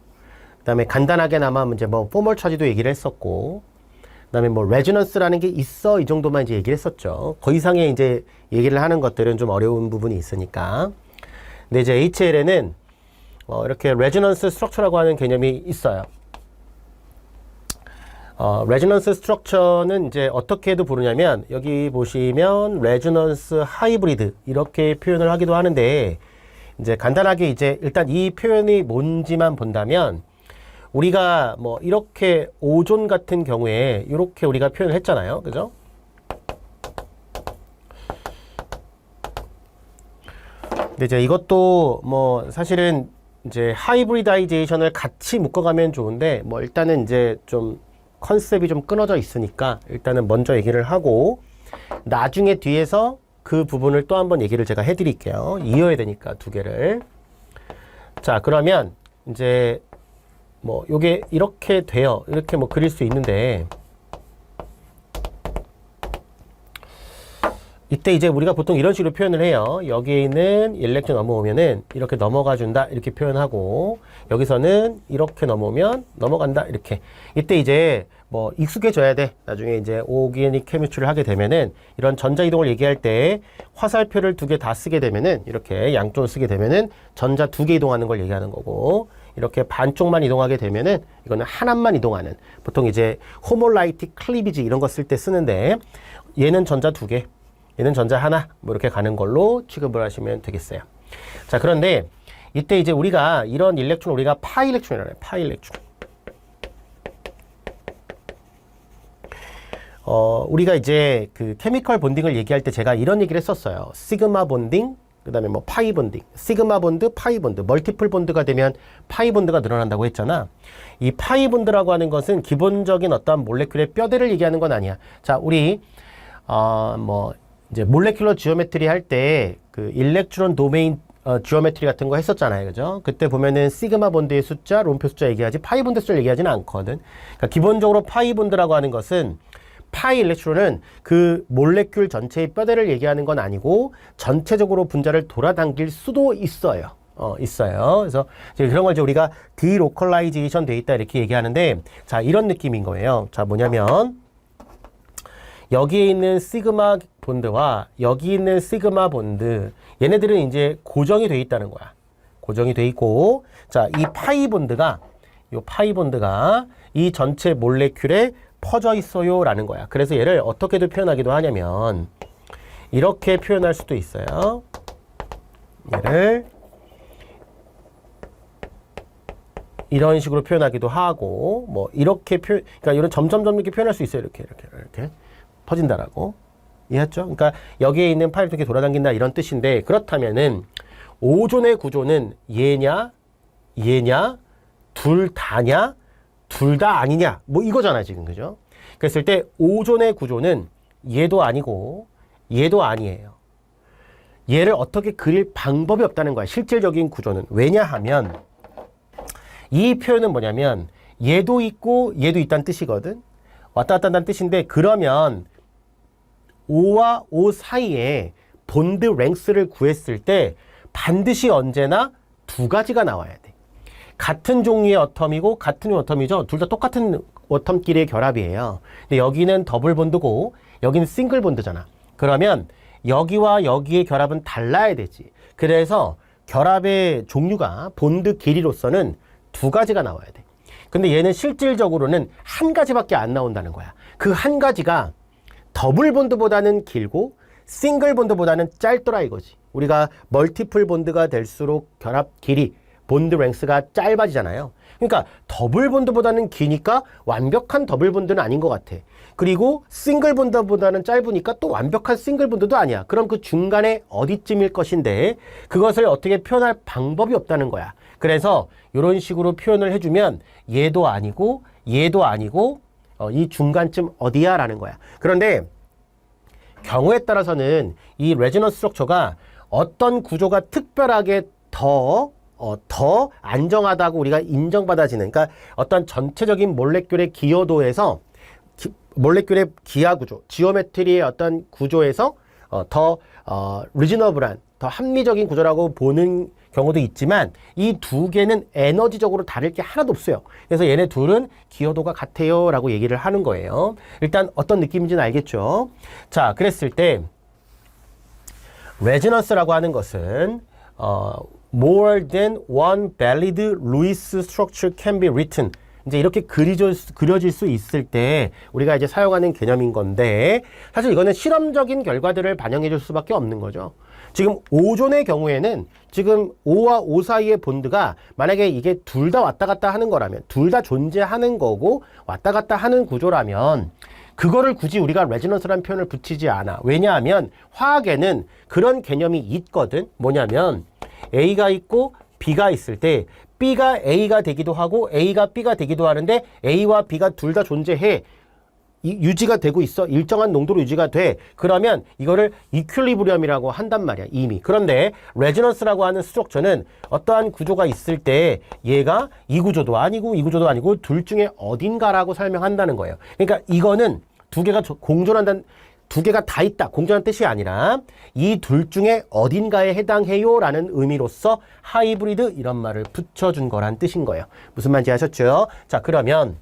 그다음에 간단하게나마 이제 뭐 포멀 차지도 얘기를 했었고, 그다음에 뭐 레저넌스라는 게 있어 이 정도만 이제 얘기를 했었죠. 그 이상의 이제 얘기를 하는 것들은 좀 어려운 부분이 있으니까. 근데 이제 HL에는 이렇게 레저넌스 스트럭처라고 하는 개념이 있어요. 레저넌스 스트럭처는 이제 어떻게도 부르냐면 여기 보시면 레저넌스 하이브리드 이렇게 표현을 하기도 하는데, 이제 간단하게 이제 일단 이 표현이 뭔지만 본다면, 우리가 뭐 이렇게 오존 같은 경우에 이렇게 우리가 표현을 했잖아요. 그죠? 근데 이제 이것도 뭐 사실은 이제 하이브리다이제이션을 같이 묶어가면 좋은데, 뭐 일단은 이제 좀 컨셉이 좀 끊어져 있으니까 일단은 먼저 얘기를 하고, 나중에 뒤에서 그 부분을 또 한번 얘기를 제가 해드릴게요. 이어야 되니까 두 개를. 자, 그러면 이제 뭐 요게 이렇게 돼요. 이렇게 뭐 그릴 수 있는데, 이때 이제 우리가 보통 이런 식으로 표현을 해요. 여기에 있는 일렉트론 넘어오면은 이렇게 넘어가 준다 이렇게 표현하고, 여기서는 이렇게 넘어오면 넘어간다 이렇게. 이때 이제 뭐 익숙해져야 돼. 나중에 이제 오르가닉 케미스트리를 하게 되면은 이런 전자 이동을 얘기할 때 화살표를 두 개 다 쓰게 되면은, 이렇게 양쪽을 쓰게 되면은 전자 두 개 이동하는 걸 얘기하는 거고, 이렇게 반쪽만 이동하게 되면은 이거는 하나만 이동하는, 보통 이제 호몰라이틱 클리비지 이런 거 쓸 때 쓰는데, 얘는 전자 두 개, 얘는 전자 하나, 뭐 이렇게 가는 걸로 취급을 하시면 되겠어요. 자, 그런데 이때 이제 우리가 이런 일렉트론 우리가 파 일렉트론이라고 해요. 파 일렉트론. 우리가 이제 그 케미컬 본딩을 얘기할 때 제가 이런 얘기를 했었어요. 시그마 본딩, 그 다음에 뭐 파이 본딩, 시그마 본드, 파이 본드, 멀티플 본드가 되면 파이 본드가 늘어난다고 했잖아. 이 파이 본드라고 하는 것은 기본적인 어떤 몰레큘의 뼈대를 얘기하는 건 아니야. 자, 우리 뭐 이제 몰레큘러 지오메트리 할 때 그 일렉트론 도메인 지오메트리 같은 거 했었잖아요. 그죠? 그때 보면은 시그마 본드의 숫자, 롬표 숫자 얘기하지 파이 본드 숫자를 얘기하지는 않거든. 그러니까 기본적으로 파이 본드라고 하는 것은, 파이 일렉트론은 그 몰레큘 전체의 뼈대를 얘기하는 건 아니고 전체적으로 분자를 돌아당길 수도 있어요. 있어요. 그래서 이제 그런 걸 이제 우리가 디로컬라이제이션 돼 있다 이렇게 얘기하는데, 자, 이런 느낌인 거예요. 자, 뭐냐면 여기에 있는 시그마 본드와 여기 있는 시그마 본드, 얘네들은 이제 고정이 돼 있다는 거야. 고정이 돼 있고, 자, 이 파이 본드가 이 전체 몰레큘에 퍼져 있어요 라는 거야. 그래서 얘를 어떻게도 표현하기도 하냐면 이렇게 표현할 수도 있어요. 얘를 이런 식으로 표현하기도 하고, 뭐 이렇게 그러니까 이런 점점점 이렇게 표현할 수 있어요. 이렇게 퍼진다라고. 이해했죠? 그러니까 여기에 있는 파일이 이렇게 돌아다닌다 이런 뜻인데, 그렇다면은 오존의 구조는 얘냐, 둘 다냐, 둘 다 아니냐, 뭐 이거잖아 지금. 그죠? 그랬을 때 오존의 구조는 얘도 아니고 얘도 아니에요. 얘를 어떻게 그릴 방법이 없다는 거야, 실질적인 구조는. 왜냐하면 이 표현은 뭐냐면 얘도 있고 얘도 있다는 뜻이거든. 왔다 갔다 한다는 뜻인데, 그러면 O와 O 사이에 본드 랭스를 구했을 때 반드시 언제나 두 가지가 나와야 돼. 같은 종류의 어텀이고 같은 어텀이죠. 둘 다 똑같은 어텀끼리의 결합이에요. 근데 여기는 더블 본드고 여기는 싱글 본드잖아. 그러면 여기와 여기의 결합은 달라야 되지. 그래서 결합의 종류가 본드 길이로서는 두 가지가 나와야 돼. 근데 얘는 실질적으로는 한 가지밖에 안 나온다는 거야. 그 한 가지가 더블 본드보다는 길고 싱글 본드보다는 짧더라 이거지. 우리가 멀티플 본드가 될수록 결합 길이, 본드 랭스가 짧아지잖아요. 그러니까 더블 본드보다는 기니까 완벽한 더블 본드는 아닌 것 같아. 그리고 싱글 본드보다는 짧으니까 또 완벽한 싱글 본드도 아니야. 그럼 그 중간에 어디쯤일 것인데 그것을 어떻게 표현할 방법이 없다는 거야. 그래서 이런 식으로 표현을 해주면 얘도 아니고 얘도 아니고 이 중간쯤 어디야? 라는 거야. 그런데 경우에 따라서는 이 레지넌스 스트럭처가 어떤 구조가 특별하게 더 안정하다고 우리가 인정받아지는, 그러니까 어떤 전체적인 몰레큘의 기여도에서 몰레큘의 기하 구조, 지오메트리의 어떤 구조에서 더 리즈너블한, 더 합리적인 구조라고 보는 경우도 있지만 이 두 개는 에너지적으로 다를 게 하나도 없어요. 그래서 얘네 둘은 기여도가 같아요 라고 얘기를 하는 거예요. 일단 어떤 느낌인지는 알겠죠? 자, 그랬을 때 레지넌스라고 하는 것은 more than one valid Lewis structure can be written. 이제 이렇게 그려질 수 있을 때 우리가 이제 사용하는 개념인 건데, 사실 이거는 실험적인 결과들을 반영해 줄 수밖에 없는 거죠. 지금 오존의 경우에는 지금 O와 O 사이의 본드가 만약에 이게 둘 다 왔다 갔다 하는 거라면, 둘 다 존재하는 거고 왔다 갔다 하는 구조라면 그거를 굳이 우리가 레지넌스라는 표현을 붙이지 않아. 왜냐하면 화학에는 그런 개념이 있거든. 뭐냐면 A가 있고 B가 있을 때 B가 A가 되기도 하고 A가 B가 되기도 하는데 A와 B가 둘 다 존재해. 유지가 되고 있어. 일정한 농도로 유지가 돼. 그러면 이거를 이퀄리브리엄이라고 한단 말이야, 이미. 그런데 레지넌스라고 하는 스트럭처는 어떠한 구조가 있을 때 얘가 이 구조도 아니고 이 구조도 아니고 둘 중에 어딘가라고 설명한다는 거예요. 그러니까 이거는 두 개가 공존한다는, 두 개가 다 있다, 공존한 뜻이 아니라 이 둘 중에 어딘가에 해당해요 라는 의미로서 하이브리드 이런 말을 붙여준 거란 뜻인 거예요. 무슨 말인지 아셨죠? 자, 그러면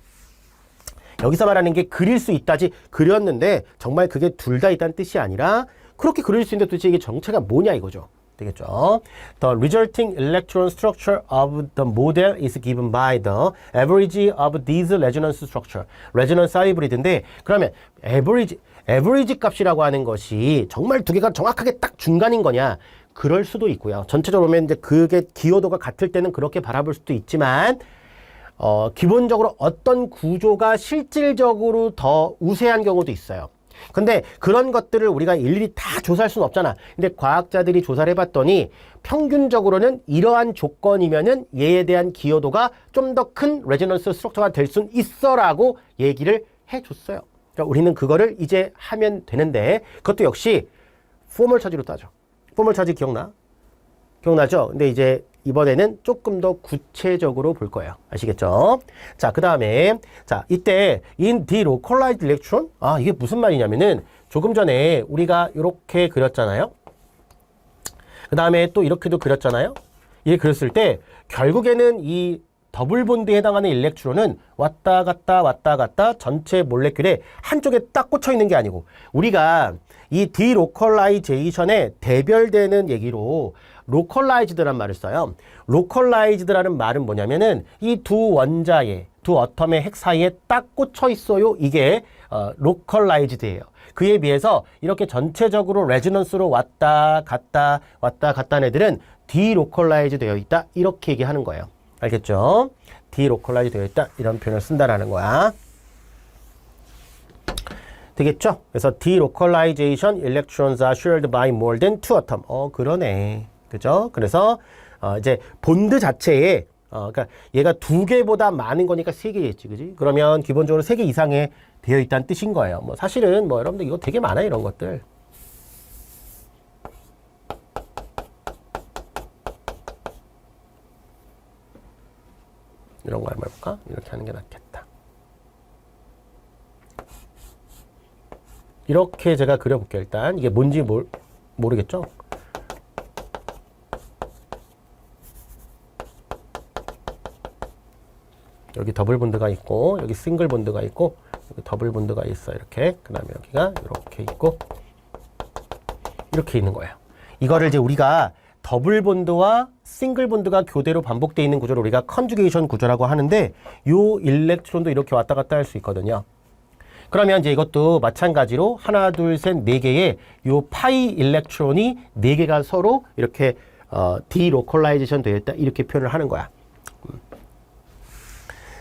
여기서 말하는 게 그릴 수 있다지, 그렸는데 정말 그게 둘 다 있다는 뜻이 아니라 그렇게 그릴 수 있는데 도대체 이게 정체가 뭐냐 이거죠. 되겠죠? The resulting electron structure of the model is given by the average of these resonance structure. 레저넌스 하이브리드인데, 그러면 average 값이라고 하는 것이 정말 두 개가 정확하게 딱 중간인 거냐? 그럴 수도 있고요. 전체적으로 보면 이제 그게 기여도가 같을 때는 그렇게 바라볼 수도 있지만, 기본적으로 어떤 구조가 실질적으로 더 우세한 경우도 있어요. 근데 그런 것들을 우리가 일일이 다 조사할 수는 없잖아. 근데 과학자들이 조사를 해봤더니 평균적으로는 이러한 조건이면은 얘에 대한 기여도가 좀 더 큰 레저넌스 스트럭처가 될 수는 있어라고 얘기를 해줬어요. 그러니까 우리는 그거를 이제 하면 되는데, 그것도 역시 포멀 처지로 따져. 포멀 처지 기억나죠? 근데 이제 이번에는 조금 더 구체적으로 볼 거예요. 아시겠죠? 자, 그 다음에, 자, 이때 in delocalized electron, 이게 무슨 말이냐면은 조금 전에 우리가 이렇게 그렸잖아요. 그 다음에 또 이렇게도 그렸잖아요. 이게 그렸을 때 결국에는 이 더블 본드에 해당하는 일렉트론은 왔다 갔다 전체 몰레큘에 한쪽에 딱 꽂혀 있는 게 아니고, 우리가 이 디로컬라이제이션에 대별되는 얘기로 로컬라이즈드란 말을 써요. 로컬라이즈드라는 말은 뭐냐면은 이 두 원자의, 두 어텀의 핵 사이에 딱 꽂혀 있어요. 이게 로컬라이즈드예요. 그에 비해서 이렇게 전체적으로 레지넌스로 왔다 갔다 하는 애들은 디로컬라이즈 되어 있다, 이렇게 얘기하는 거예요. 알겠죠? 디로컬라이즈 되어 있다, 이런 표현을 쓴다라는 거야. 되겠죠? 그래서 delocalization electrons are shared by more than two atom. 그러네. 그죠? 그래서 이제 본드 자체에 그러니까 얘가 두 개보다 많은 거니까 세 개겠지, 그지? 그러면 기본적으로 세 개 이상에 되어 있다는 뜻인 거예요. 뭐 사실은 뭐 여러분들 이거 되게 많아요, 이런 것들. 이런 거 한번 해볼까? 이렇게 하는 게 낫겠다. 이렇게 제가 그려볼게요. 일단 이게 뭔지 모르겠죠? 여기 더블 본드가 있고, 여기 싱글 본드가 있고, 여기 더블 본드가 있어, 이렇게. 그 다음에 여기가 이렇게 있고, 이렇게 있는 거예요. 이거를 이제 우리가 더블 본드와 싱글 본드가 교대로 반복되어 있는 구조를 우리가 컨주게이션 구조라고 하는데, 요 일렉트론도 이렇게 왔다 갔다 할 수 있거든요. 그러면 이제 이것도 마찬가지로 하나, 둘, 셋, 네 개의 요 파이 일렉트론이 네 개가 서로 이렇게 디로컬라이제이션 되어 있다, 이렇게 표현을 하는 거야.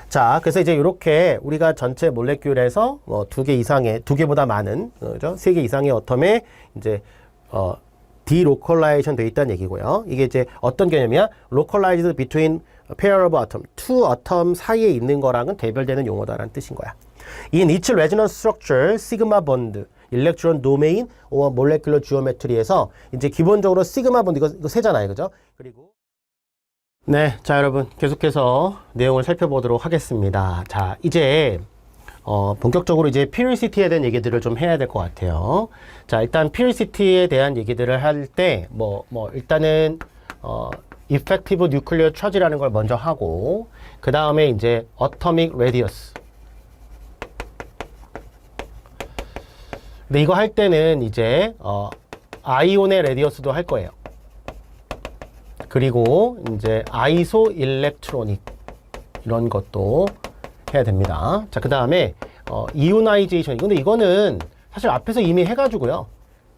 자, 그래서 이제 이렇게 우리가 전체 몰레큘에서 두 개 이상의, 두 개보다 많은, 그죠? 세 개 이상의 어텀에 이제 디로컬라이제이션 되어 있다는 얘기고요. 이게 이제 어떤 개념이야? localized between pair of atom, two atom 사이에 있는 거랑은 대별되는 용어다라는 뜻인 거야. In each resonance structure, sigma bond, electron domain or molecular geometry에서 이제 기본적으로 시그마 본드 이거 세잖아요, 그죠? 그리고 네, 자 여러분 계속해서 내용을 살펴보도록 하겠습니다. 자 이제 본격적으로 이제 periodicity에 대한 얘기들을 좀 해야 될 것 같아요. 자 일단 periodicity에 대한 얘기들을 할 때 일단은 effective nuclear charge라는 걸 먼저 하고 그 다음에 이제 atomic radius. 근데 이거 할 때는 이제 아이온의 레디어스도 할 거예요. 그리고 이제 아이소 일렉트로닉 이런 것도 해야 됩니다. 자, 그 다음에 이오나이제이션. 근데 이거는 사실 앞에서 이미 해가지고요.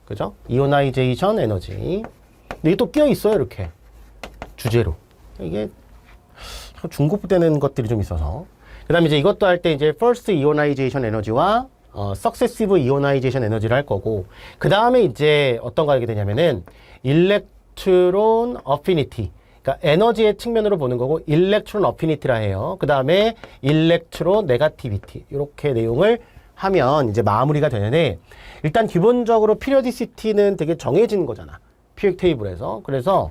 그죠? 이오나이제이션 에너지. 근데 이게 또 끼어 있어요, 이렇게 주제로. 이게 중복되는 것들이 좀 있어서. 그 다음에 이제 이것도 할 때 이제 first ionization 에너지와 successive ionization 에너지를 할 거고, 그 다음에 이제 어떤 거 하게 되냐면은 electron affinity, 그러니까 에너지의 측면으로 보는 거고 electron affinity라 해요. 그 다음에 electron negativity 이렇게 내용을 하면 이제 마무리가 되는데, 일단 기본적으로 periodicity는 되게 정해진 거잖아, 피릭 테이블에서. 그래서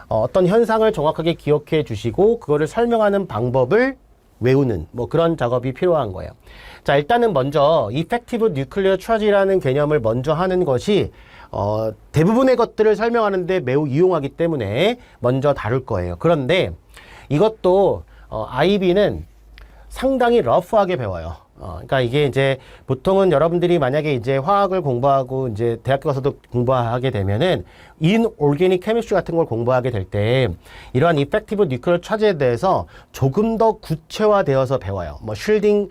어떤 현상을 정확하게 기억해 주시고 그거를 설명하는 방법을 외우는 그런 작업이 필요한 거예요. 자, 일단은 먼저 effective nuclear charge라는 개념을 먼저 하는 것이 대부분의 것들을 설명하는데 매우 유용하기 때문에 먼저 다룰 거예요. 그런데 이것도 IB는 상당히 러프하게 배워요. 그러니까 이게 이제 보통은 여러분들이 만약에 이제 화학을 공부하고 이제 대학교 가서도 공부하게 되면은 inorganic chemistry 같은 걸 공부하게 될 때 이러한 effective nuclear charge에 대해서 조금 더 구체화되어서 배워요. shielding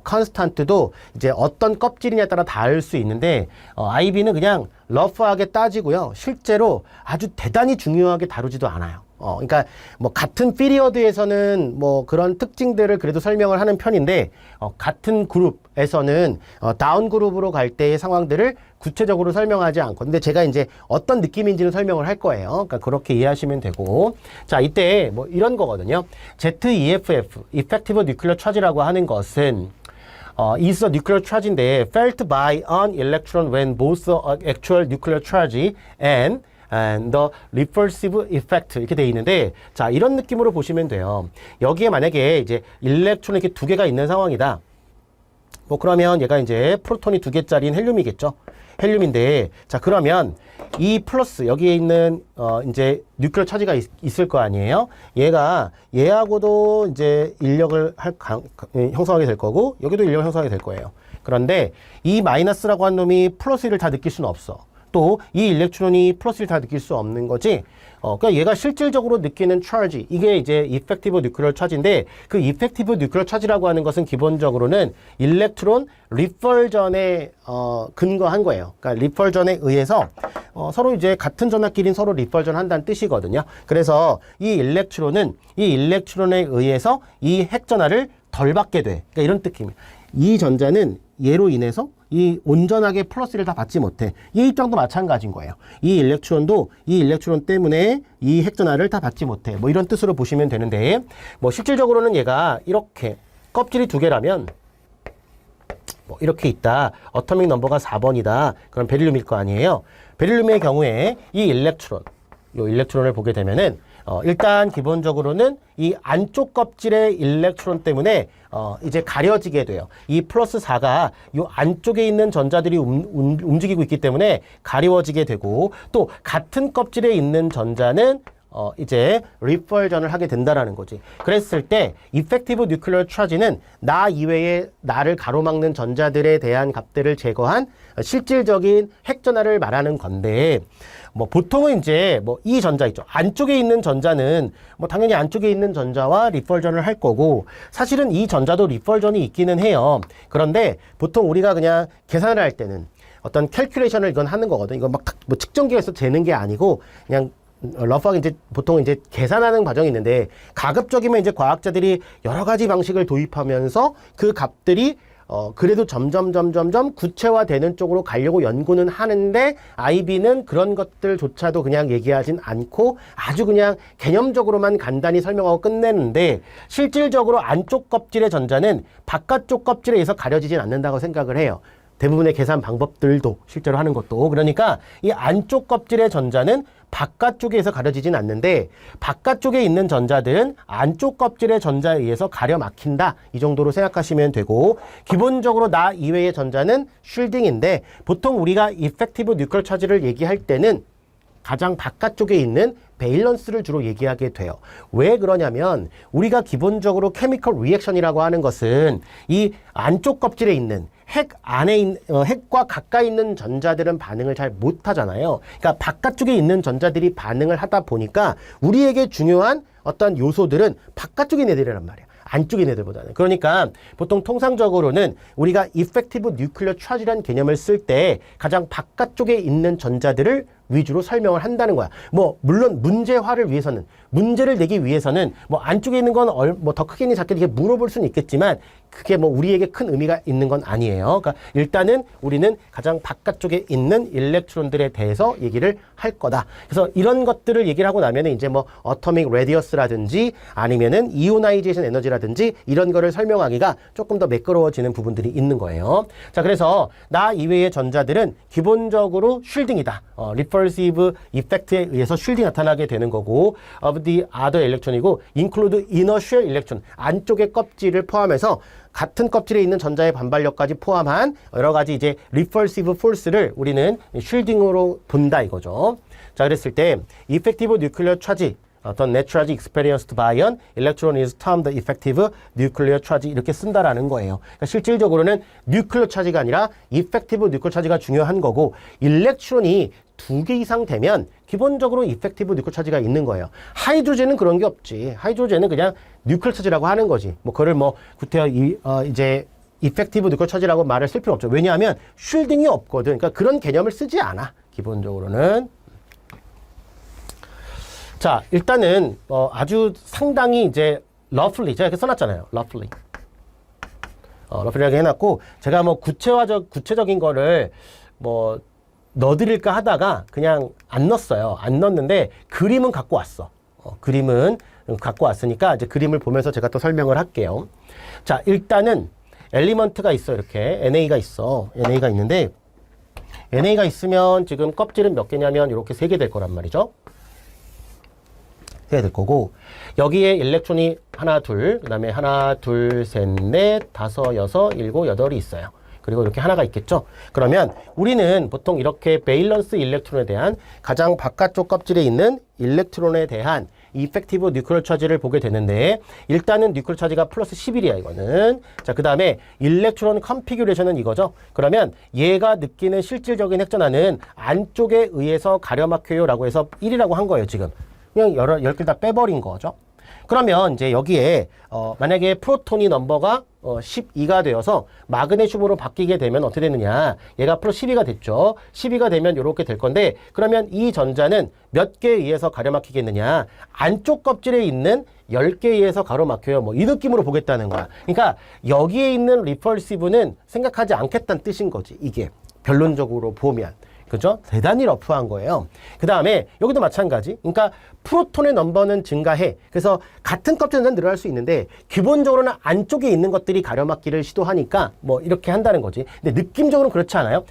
constant도 이제 어떤 껍질이냐에 따라 다를 수 있는데 IB는 그냥 러프하게 따지고요. 실제로 아주 대단히 중요하게 다루지도 않아요. 그러니까 같은 피리어드에서는 그런 특징들을 그래도 설명을 하는 편인데 같은 그룹에서는 다운 그룹으로 갈 때의 상황들을 구체적으로 설명하지 않고, 근데 제가 이제 어떤 느낌인지는 설명을 할 거예요. 그러니까 그렇게 이해하시면 되고, 자 이때 이런 거거든요. ZEFF, Effective Nuclear Charge라고 하는 것은 is a nuclear charge인데 felt by an electron when both the actual nuclear charge and the repulsive effect 이렇게 돼 있는데, 자 이런 느낌으로 보시면 돼요. 여기에 만약에 이제 일렉트론이 이렇게 두 개가 있는 상황이다. 그러면 얘가 이제 프로톤이 두 개짜리인 헬륨이겠죠. 헬륨인데, 자 그러면 이 플러스 여기에 있는 이제 뉴클리어 차지가 있을 거 아니에요. 얘하고도 이제 인력을 형성하게 될 거고 여기도 인력을 형성하게 될 거예요. 그런데 이 마이너스라고 한 놈이 플러스 1을 다 느낄 수는 없어. 또 이 일렉트론이 플러스를 다 느낄 수 없는 거지. 그러니까 얘가 실질적으로 느끼는 charge, 이게 이제 effective nuclear charge인데, 그 effective nuclear charge라고 하는 것은 기본적으로는 일렉트론 리펄전에 근거한 거예요. 그러니까 리펄전에 의해서 서로 이제 같은 전압끼리는 서로 리펄전 한다는 뜻이거든요. 그래서 이 일렉트론에 의해서 이 핵전하를 덜 받게 돼. 그러니까 이런 뜻입니다. 이 전자는 얘로 인해서 이 온전하게 플러스를 다 받지 못해. 이 입장도 마찬가지인 거예요. 이 일렉트론도 이 일렉트론 때문에 이 핵전하를 다 받지 못해. 이런 뜻으로 보시면 되는데, 실질적으로는 얘가 이렇게 껍질이 두 개라면 이렇게 있다. 어토믹 넘버가 4번이다. 그럼 베릴륨일 거 아니에요. 베릴륨의 경우에 이 일렉트론을 보게 되면은 일단 기본적으로는 이 안쪽 껍질의 일렉트론 때문에 이제 가려지게 돼요. 이 플러스 4가 이 안쪽에 있는 전자들이 움직이고 있기 때문에 가려워지게 되고, 또 같은 껍질에 있는 전자는 이제 리펄전을 하게 된다라는 거지. 그랬을 때 effective nuclear charge는 나 이외에 나를 가로막는 전자들에 대한 값들을 제거한 실질적인 핵전하를 말하는 건데, 보통은 이제 이 전자 있죠. 안쪽에 있는 전자는 당연히 안쪽에 있는 전자와 리펄전을 할 거고, 사실은 이 전자도 리펄전이 있기는 해요. 그런데 보통 우리가 그냥 계산을 할 때는 어떤 캘큘레이션을 이건 하는 거거든. 이건 측정기에서 재는 게 아니고 그냥 러프하게 이제 보통 이제 계산하는 과정이 있는데, 가급적이면 이제 과학자들이 여러 가지 방식을 도입하면서 그 값들이 그래도 점점 구체화되는 쪽으로 가려고 연구는 하는데 IB는 그런 것들조차도 그냥 얘기하진 않고 아주 그냥 개념적으로만 간단히 설명하고 끝내는데 실질적으로 안쪽 껍질의 전자는 바깥쪽 껍질에 의해서 가려지진 않는다고 생각을 해요. 대부분의 계산 방법들도 실제로 하는 것도. 그러니까 이 안쪽 껍질의 전자는 바깥쪽에서 가려지진 않는데 바깥쪽에 있는 전자들은 안쪽 껍질의 전자에 의해서 가려 막힌다. 이 정도로 생각하시면 되고 기본적으로 나 이외의 전자는 쉴딩인데 보통 우리가 이펙티브 뉴클 차지를 얘기할 때는 가장 바깥쪽에 있는 밸런스를 주로 얘기하게 돼요. 왜 그러냐면 우리가 기본적으로 케미컬 리액션이라고 하는 것은 이 안쪽 껍질에 있는 핵 안에 있는 핵과 가까이 있는 전자들은 반응을 잘 못하잖아요. 그러니까 바깥쪽에 있는 전자들이 반응을 하다 보니까 우리에게 중요한 어떤 요소들은 바깥쪽에 있는 애들이란 말이야. 안쪽에 있는 애들보다는. 그러니까 보통 통상적으로는 우리가 이펙티브 뉴클리어 차지라는 개념을 쓸 때 가장 바깥쪽에 있는 전자들을 위주로 설명을 한다는 거야. 뭐 물론 문제화를 위해서는 문제를 내기 위해서는 뭐 안쪽에 있는 건 뭐 더 크게 있니 작게 이렇게 물어볼 수는 있겠지만 그게 뭐 우리에게 큰 의미가 있는 건 아니에요. 그러니까 일단은 우리는 가장 바깥쪽에 있는 일렉트론들에 대해서 얘기를 할 거다. 그래서 이런 것들을 얘기를 하고 나면은 이제 뭐 어토믹 레디어스라든지 아니면은 이오나이제이션 에너지라든지 이런 거를 설명하기가 조금 더 매끄러워지는 부분들이 있는 거예요. 자, 그래서 나 이외의 전자들은 기본적으로 쉴딩이다. 리펄시브 이펙트에 의해서 쉴딩이 나타나게 되는 거고 of the other electron이고 include inner shell electron 안쪽의 껍질을 포함해서 같은 껍질에 있는 전자의 반발력까지 포함한 여러 가지 이제 repulsive force를 우리는 쉴딩으로 본다 이거죠. 자, 그랬을 때 effective nuclear charge 어떤 natural experienced by an electron is termed effective nuclear charge 이렇게 쓴다라는 거예요. 그러니까 실질적으로는 nuclear charge가 아니라 effective nuclear charge가 중요한 거고 일렉트론이 2개 이상 되면 기본적으로 effective nuclear charge가 있는 거예요. 하이드로젠은 그런 게 없지. 하이드로젠은 그냥 nuclear charge라고 하는 거지. 뭐 그걸 뭐 구태여 이제 effective nuclear charge라고 말을 쓸 필요 없죠. 왜냐하면 쉴딩이 없거든. 그러니까 그런 개념을 쓰지 않아. 기본적으로는. 자, 일단은 아주 상당히 이제 roughly 제가 이렇게 써놨잖아요. roughly roughly하게 해놨고 제가 뭐 구체적인 거를 뭐 넣어드릴까 하다가 그냥 안 넣었어요. 안 넣었는데 그림은 갖고 왔어. 그림은 갖고 왔으니까 이제 그림을 보면서 제가 또 설명을 할게요. 자, 일단은 엘리먼트가 있어. 이렇게 NA가 있어. NA가 있는데 NA가 있으면 지금 껍질은 몇 개냐면 이렇게 3개 될 거란 말이죠. 해야 될 거고 여기에 일렉트론이 하나, 둘, 그 다음에 하나, 둘, 셋, 넷, 다섯, 여섯, 일곱, 여덟이 있어요. 그리고 이렇게 하나가 있겠죠. 그러면 우리는 보통 이렇게 베일런스 일렉트론에 대한 가장 바깥쪽 껍질에 있는 일렉트론에 대한 이펙티브 뉴클리어 차지를 보게 되는데 일단은 뉴클리어 차지가 플러스 11이야 이거는. 자, 그 다음에 일렉트론 컨피규레이션은 이거죠. 그러면 얘가 느끼는 실질적인 핵전하는 안쪽에 의해서 가려막혀요 라고 해서 1이라고 한 거예요 지금. 그냥 10개 다 빼버린 거죠. 그러면 이제 여기에 만약에 프로톤이 넘버가 12가 되어서 마그네슘으로 바뀌게 되면 어떻게 되느냐. 얘가 플러스 12가 됐죠. 12가 되면 이렇게 될 건데 그러면 이 전자는 몇 개에 의해서 가로막히겠느냐. 안쪽 껍질에 있는 10개에 의해서 가로막혀요. 뭐 이 느낌으로 보겠다는 거야. 그러니까 여기에 있는 리펄시브는 생각하지 않겠다는 뜻인 거지. 이게 결론적으로 보면. 그죠? 대단히 러프한 거예요. 그 다음에 여기도 마찬가지. 그러니까 프로톤의 넘버는 증가해. 그래서 같은 껍질은 늘어날 수 있는데 기본적으로는 안쪽에 있는 것들이 가려막기를 시도하니까 뭐 이렇게 한다는 거지. 근데 느낌적으로는 그렇지 않아요?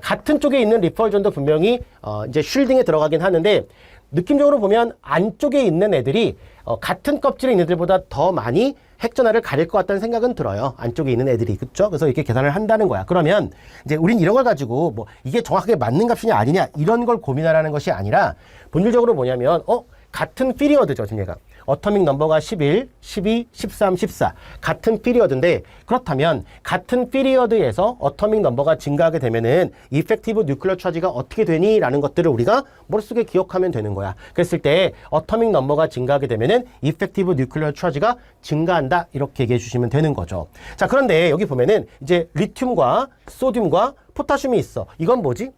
같은 쪽에 있는 리펄전도 분명히 이제 쉴딩에 들어가긴 하는데 느낌적으로 보면 안쪽에 있는 애들이 같은 껍질에 있는 애들보다 더 많이 핵전하를 가릴 것 같다는 생각은 들어요. 안쪽에 있는 애들이. 그쵸? 그래서 이렇게 계산을 한다는 거야. 그러면 이제 우린 이런 걸 가지고 뭐 이게 정확하게 맞는 값이냐 아니냐 이런 걸 고민하라는 것이 아니라 본질적으로 뭐냐면 같은 피리어드죠. 지금 얘가. 어토믹 넘버가 11, 12, 13, 14 같은 피리어드인데 그렇다면 같은 피리어드에서 어토믹 넘버가 증가하게 되면은 이펙티브 뉴클리어 차지가 어떻게 되니? 라는 것들을 우리가 머릿속에 기억하면 되는 거야. 그랬을 때 어토믹 넘버가 증가하게 되면은 이펙티브 뉴클리어 차지가 증가한다. 이렇게 얘기해 주시면 되는 거죠. 자, 그런데 여기 보면은 이제 리튬과 소듐과 포타슘이 있어. 이건 뭐지?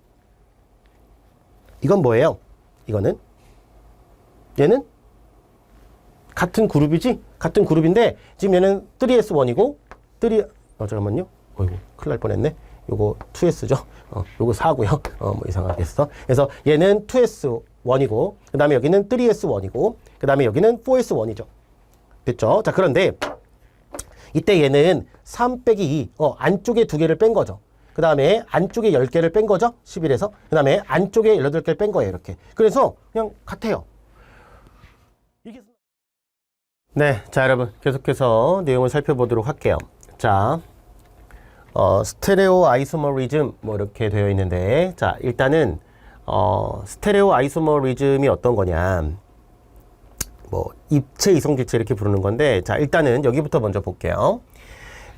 이건 뭐예요? 이거는? 얘는? 같은 그룹이지? 같은 그룹인데 지금 얘는 3s1이고 잠깐만요. 어이구, 큰일 날 뻔했네. 요거 2s죠. 요거 4고요. 뭐 이상하겠어. 그래서 얘는 2s1이고, 그 다음에 여기는 3s1이고, 그 다음에 여기는 4s1이죠. 됐죠? 자, 그런데 이때 얘는 3 빼기 2, 안쪽에 2개를 뺀 거죠. 그 다음에 안쪽에 10개를 뺀 거죠. 11에서. 그 다음에 안쪽에 18개를 뺀 거예요. 이렇게. 그래서 그냥 같아요. 네, 자, 여러분 계속해서 내용을 살펴보도록 할게요. 자, 스테레오 아이소머리즘 뭐 이렇게 되어 있는데, 자, 일단은 스테레오 아이소머리즘이 어떤 거냐, 뭐 입체 이성질체 이렇게 부르는 건데, 자, 일단은 여기부터 먼저 볼게요.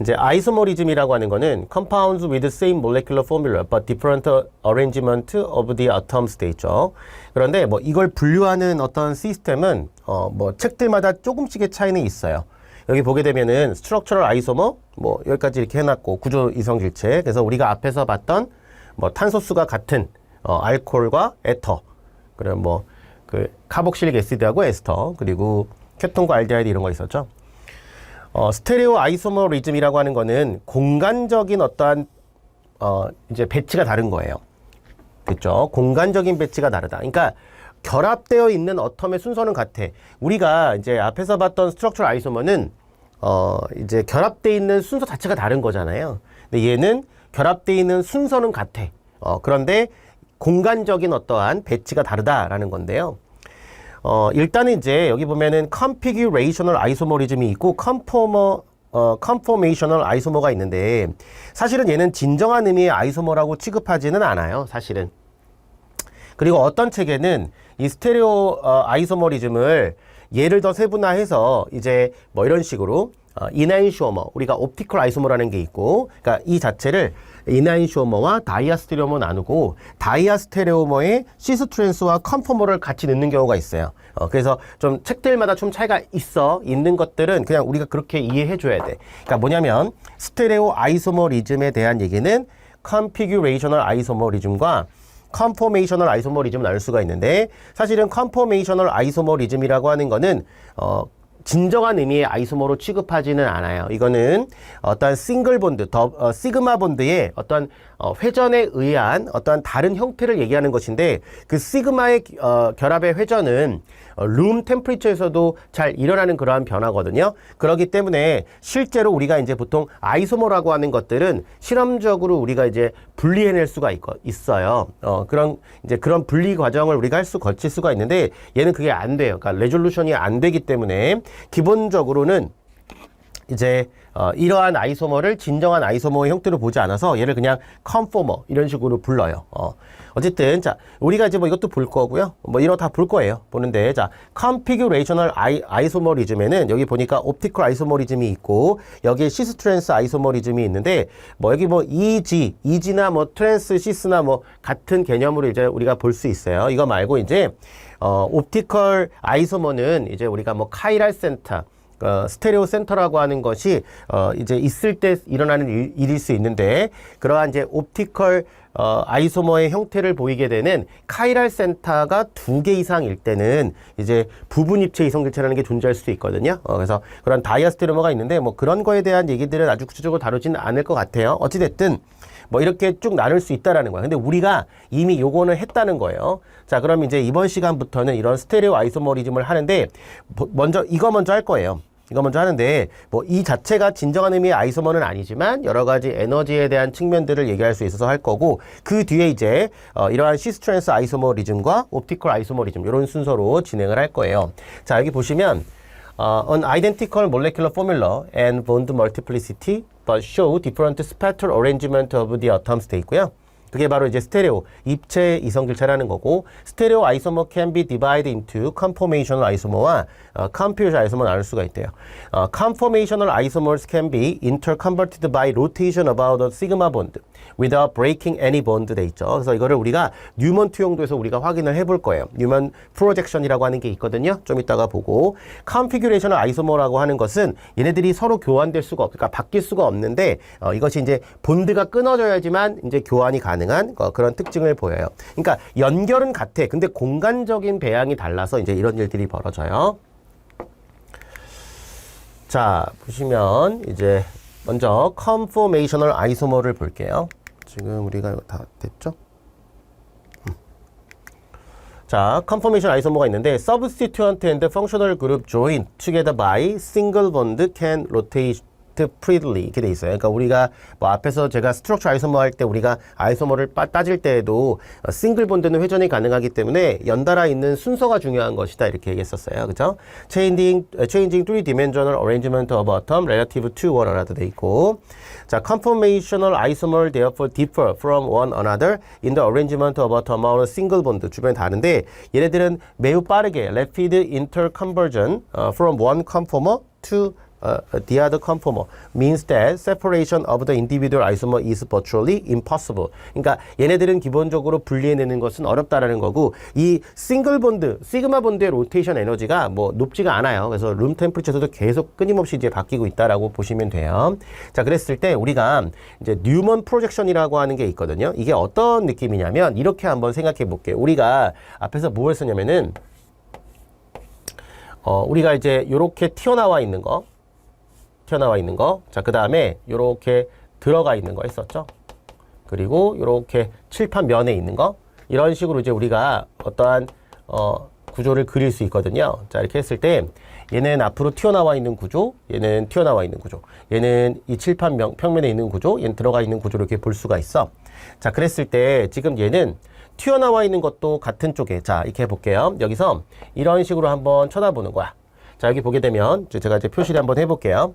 이제 아이소머리즘이라고 하는 거는 compounds with the same molecular formula but different arrangement of the atoms 돼 있죠. 그런데 뭐 이걸 분류하는 어떤 시스템은 뭐 책들마다 조금씩의 차이는 있어요. 여기 보게 되면은 structural isomer 뭐 여기까지 이렇게 해놨고, 구조 이성질체. 그래서 우리가 앞에서 봤던 뭐 탄소수가 같은 알코올과 에터, 그리고 뭐 그 카복실릭 애시드하고 에스터, 그리고 케톤과 알데하이드 이런 거 있었죠. 스테레오 아이소머리즘이라고 하는 거는 공간적인 어떠한 이제 배치가 다른 거예요. 그렇죠? 공간적인 배치가 다르다. 그러니까 결합되어 있는 어텀의 순서는 같아. 우리가 이제 앞에서 봤던 스트럭처럴 아이소머는 이제 결합되어 있는 순서 자체가 다른 거잖아요. 근데 얘는 결합되어 있는 순서는 같아. 그런데 공간적인 어떠한 배치가 다르다라는 건데요. 일단은 이제 여기 보면은 configurational isomerism이 있고 conformational isomer가 있는데, 사실은 얘는 진정한 의미의 아이소머라고 취급하지는 않아요, 사실은. 그리고 어떤 책에는 이 스테레오 아이소머리즘을 예를 더 세분화해서 이제 뭐 이런 식으로 이나인슈어머, 우리가 옵티컬 아이소머라는 게 있고, 그러니까 이 자체를 이나인슈어머와 다이아스테레오머 나누고, 다이아스테레오머에 시스트랜스와 컨포머를 같이 넣는 경우가 있어요. 그래서 좀 책들마다 좀 차이가 있는 것들은 그냥 우리가 그렇게 이해해 줘야 돼. 그러니까 뭐냐면 스테레오 아이소머리즘에 대한 얘기는 컨피규레이셔널 아이소머리즘과 컨포메이셔널 아이소머리즘을 나눌 수가 있는데, 사실은 컨포메이셔널 아이소머리즘이라고 하는 거는 진정한 의미의 아이소머로 취급하지는 않아요. 이거는 어떤 싱글 본드, 시그마 본드의 어떤 회전에 의한 어떤 다른 형태를 얘기하는 것인데, 그 시그마의 결합의 회전은 룸 템퍼리처에서도 잘 일어나는 그러한 변화거든요. 그렇기 때문에 실제로 우리가 이제 보통 아이소머라고 하는 것들은 실험적으로 우리가 이제 분리해낼 수가 있어요. 그런 분리 과정을 우리가 거칠 수가 있는데, 얘는 그게 안 돼요. 그러니까 레졸루션이 안 되기 때문에 기본적으로는 이제 이러한 아이소머를 진정한 아이소머의 형태로 보지 않아서 얘를 그냥 컨포머 이런 식으로 불러요. 어쨌든 자, 우리가 이제 뭐 이것도 볼 거고요. 뭐 이런 거 다 볼 거예요. 보는데, 자, configurational 아이소머리즘에는 여기 보니까 옵티컬 아이소머리즘이 있고, 여기에 시스트랜스 아이소머리즘이 있는데, 뭐 여기 뭐 EG나 뭐 트랜스 시스나 뭐 같은 개념으로 이제 우리가 볼 수 있어요. 이거 말고 이제 옵티컬 아이소머는 이제 우리가 뭐 카이랄 센터, 스테레오 센터라고 하는 것이 이제 있을 때 일어나는 일일 수 있는데, 그러한 이제 옵티컬 아이소머의 형태를 보이게 되는 카이랄 센터가 2개 이상일 때는 이제 부분 입체 이성질체라는 게 존재할 수도 있거든요. 그래서 그런 다이아스테레오머가 있는데, 뭐 그런 거에 대한 얘기들은 아주 구체적으로 다루지는 않을 것 같아요. 어찌됐든 뭐 이렇게 쭉 나눌 수 있다라는 거야. 근데 우리가 이미 요거는 했다는 거예요. 자, 그럼 이제 이번 시간부터는 이런 스테레오 아이소머리즘을 하는데, 이거 먼저 할 거예요. 이거 먼저 하는데, 뭐 이 자체가 진정한 의미의 아이소머는 아니지만 여러 가지 에너지에 대한 측면들을 얘기할 수 있어서 할 거고, 그 뒤에 이제 이러한 시스트랜스 아이소머리즘과 옵티컬 아이소머리즘 이런 순서로 진행을 할 거예요. 자, 여기 보시면 an identical molecular formula and bond multiplicity but show different spectral arrangement of the atoms 돼 있고요. 그게 바로 이제 스테레오, 입체 이성질체라는 거고, 스테레오 아이소머 can be divided into conformational isomer와 configuration isomer 나눌 수가 있대요. Conformational isomers can be interconverted by rotation about a sigma bond without breaking any bond 돼 있죠. 그래서 이거를 우리가 뉴먼 투영도에서 우리가 확인을 해볼 거예요. 뉴먼 프로젝션이라고 하는 게 있거든요. 좀 이따가 보고, configurational isomer라고 하는 것은 얘네들이 서로 교환될 수가 그러니까 바뀔 수가 없는데, 이것이 이제 본드가 끊어져야지만 이제 교환이 가능한 그런 특징을 보여요. 그러니까 연결은 같아. 근데 공간적인 배양이 달라서 이제 이런 일들이 벌어져요. 자, 보시면 이제 먼저 conformational isomer를 볼게요. 지금 우리가 이거 다 됐죠? 자, conformational isomer가 있는데 substituent and functional group joined together by single bond can rotate freely 이렇게 돼 있어요. 그러니까 우리가 뭐 앞에서 제가 스트럭처 아이소머 할 때 우리가 아이소머를 따질 때에도 싱글 본드는 회전이 가능하기 때문에 연달아 있는 순서가 중요한 것이다 이렇게 얘기했었어요. 그죠? Changing three-dimensional arrangement of atom relative to one another 돼 있고, 자, conformational isomer therefore differ from one another in the arrangement of atom on a single bond 주변에 다른데 얘네들은 매우 빠르게 rapid interconversion from one conformer to the other conformer means that separation of the individual isomer is virtually impossible. 그러니까 얘네들은 기본적으로 분리해내는 것은 어렵다라는 거고, 이 싱글 본드, 시그마 본드의 로테이션 에너지가 뭐 높지가 않아요. 그래서 룸 템퍼처에서도 계속 끊임없이 이제 바뀌고 있다라고 보시면 돼요. 자, 그랬을 때 우리가 이제 뉴먼 프로젝션이라고 하는 게 있거든요. 이게 어떤 느낌이냐면 이렇게 한번 생각해 볼게요. 우리가 앞에서 뭘 했었냐면은 우리가 이제 요렇게 튀어나와 있는 거, 자, 그 다음에 요렇게 들어가 있는 거 했었죠. 그리고 요렇게 칠판 면에 있는 거, 이런 식으로 이제 우리가 어떠한 구조를 그릴 수 있거든요. 자, 이렇게 했을 때 얘는 앞으로 튀어나와 있는 구조, 얘는 튀어나와 있는 구조, 얘는 이 칠판 평면에 있는 구조, 얘는 들어가 있는 구조를 이렇게 볼 수가 있어. 자, 그랬을 때 지금 얘는 튀어나와 있는 것도 같은 쪽에, 자, 이렇게 해볼게요. 여기서 이런 식으로 한번 쳐다보는 거야. 자, 여기 보게 되면 제가 이제 표시를 한번 해볼게요.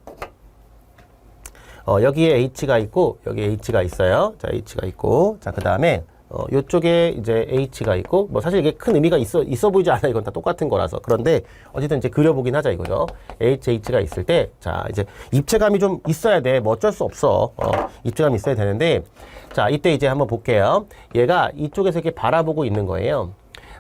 여기에 H가 있고 여기 H가 있어요. 자, H가 있고, 자, 그 다음에 요쪽에 이제 H가 있고, 뭐 사실 이게 큰 의미가 있어 보이지 않아. 이건 다 똑같은 거라서. 그런데 어쨌든 이제 그려보긴 하자 이거죠. H가 있을 때, 자, 이제 입체감이 좀 있어야 돼. 뭐 어쩔 수 없어. 입체감이 있어야 되는데, 자, 이때 이제 한번 볼게요. 얘가 이쪽에서 이렇게 바라보고 있는 거예요.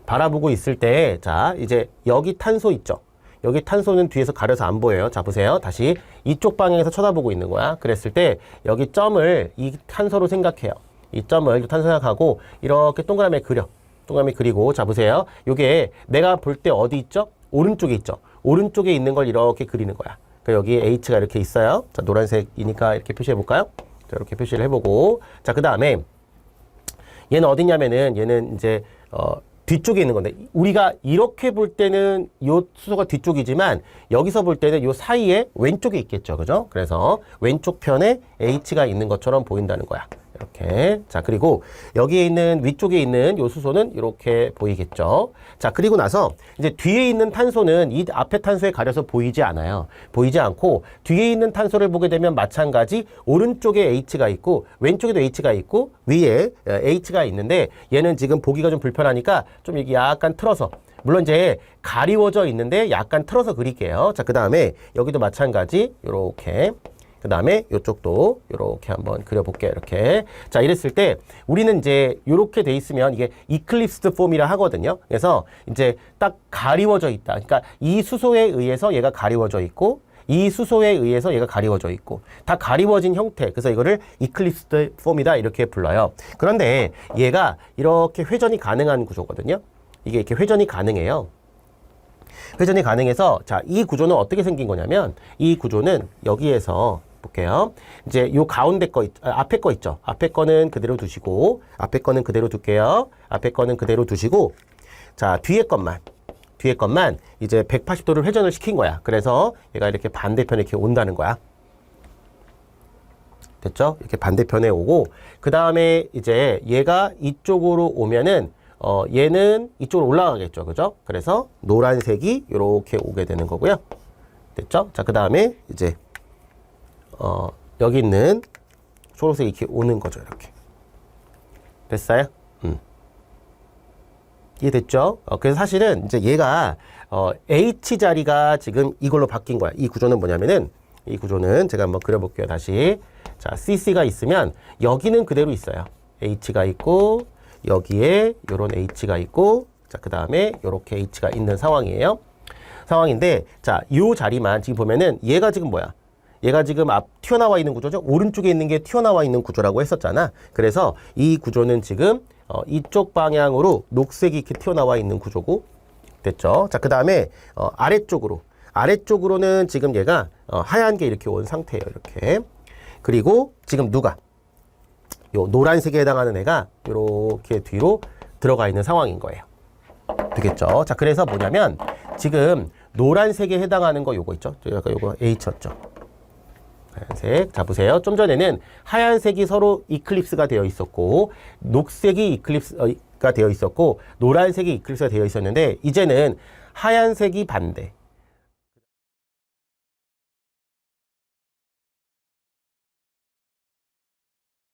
바라보고 있을 때, 자, 이제 여기 탄소 있죠. 여기 탄소는 뒤에서 가려서 안 보여요. 자, 보세요. 다시 이쪽 방향에서 쳐다보고 있는 거야. 그랬을 때 여기 점을 이 탄소로 생각해요. 이 점을 탄소 생각하고 이렇게 동그라미 그려. 동그라미 그리고, 자, 보세요. 요게 내가 볼 때 어디 있죠? 오른쪽에 있죠. 오른쪽에 있는 걸 이렇게 그리는 거야. 그러니까 여기 H가 이렇게 있어요. 자, 노란색이니까 이렇게 표시해 볼까요? 자, 이렇게 표시를 해보고, 자, 그 다음에 얘는 어디냐면은 얘는 이제 뒤쪽에 있는 건데, 우리가 이렇게 볼 때는 요 수소가 뒤쪽이지만 여기서 볼 때는 요 사이에 왼쪽에 있겠죠. 그죠? 그래서 왼쪽 편에 H가 있는 것처럼 보인다는 거야. 이렇게. 자, 그리고 여기에 있는 위쪽에 있는 요 수소는 이렇게 보이겠죠. 자, 그리고 나서 이제 뒤에 있는 탄소는 이 앞에 탄소에 가려서 보이지 않아요. 보이지 않고 뒤에 있는 탄소를 보게 되면 마찬가지 오른쪽에 H가 있고 왼쪽에도 H가 있고 위에 H가 있는데, 얘는 지금 보기가 좀 불편하니까 좀 이게 약간 틀어서, 물론 이제 가리워져 있는데 약간 틀어서 그릴게요. 자, 그 다음에 여기도 마찬가지 요렇게, 그 다음에 이쪽도 이렇게 한번 그려볼게요. 이렇게. 자, 이랬을 때 우리는 이제 이렇게 돼 있으면 이게 이클립스드 폼이라 하거든요. 그래서 이제 딱 가리워져 있다. 그러니까 이 수소에 의해서 얘가 가리워져 있고, 이 수소에 의해서 얘가 가리워져 있고, 다 가리워진 형태. 그래서 이거를 이클립스드 폼이다 이렇게 불러요. 그런데 얘가 이렇게 회전이 가능한 구조거든요. 이게 이렇게 회전이 가능해요. 회전이 가능해서, 자, 이 구조는 어떻게 생긴 거냐면, 이 구조는 여기에서 볼게요. 이제 요 가운데 거, 앞에 거 있죠. 앞에 거는 그대로 두시고, 앞에 거는 그대로 둘게요. 앞에 거는 그대로 두시고, 자, 뒤에 것만 이제 180도를 회전을 시킨 거야. 그래서 얘가 이렇게 반대편에 이렇게 온다는 거야. 됐죠? 이렇게 반대편에 오고, 그 다음에 이제 얘가 이쪽으로 오면은, 얘는 이쪽으로 올라가겠죠. 그죠? 그래서 노란색이 이렇게 오게 되는 거고요. 됐죠? 자, 그 다음에 이제, 여기 있는 초록색이 이렇게 오는 거죠. 이렇게. 됐어요? 이해됐죠? 그래서 사실은 이제 얘가, H 자리가 지금 이걸로 바뀐 거야. 이 구조는 뭐냐면은, 이 구조는 제가 한번 그려볼게요. 다시. 자, CC가 있으면 여기는 그대로 있어요. H가 있고, 여기에 요런 H가 있고, 자, 그 다음에 요렇게 H가 있는 상황인데, 자, 요 자리만 지금 보면은 얘가 지금 뭐야? 얘가 지금 튀어나와 있는 구조죠. 오른쪽에 있는 게 튀어나와 있는 구조라고 했었잖아. 그래서 이 구조는 지금 이쪽 방향으로 녹색이 이렇게 튀어나와 있는 구조고, 됐죠? 자, 그 다음에 아래쪽으로는 지금 얘가 하얀 게 이렇게 온 상태예요. 이렇게. 그리고 지금 누가? 요 노란색에 해당하는 애가 이렇게 뒤로 들어가 있는 상황인 거예요. 되겠죠? 자, 그래서 뭐냐면 지금 노란색에 해당하는 거 요거 있죠? 아까 요거 H였죠? 하얀색. 자, 보세요. 좀 전에는 하얀색이 서로 이클립스가 되어 있었고 녹색이 이클립스가 되어 있었고 노란색이 이클립스가 되어 있었는데 이제는 하얀색이 반대,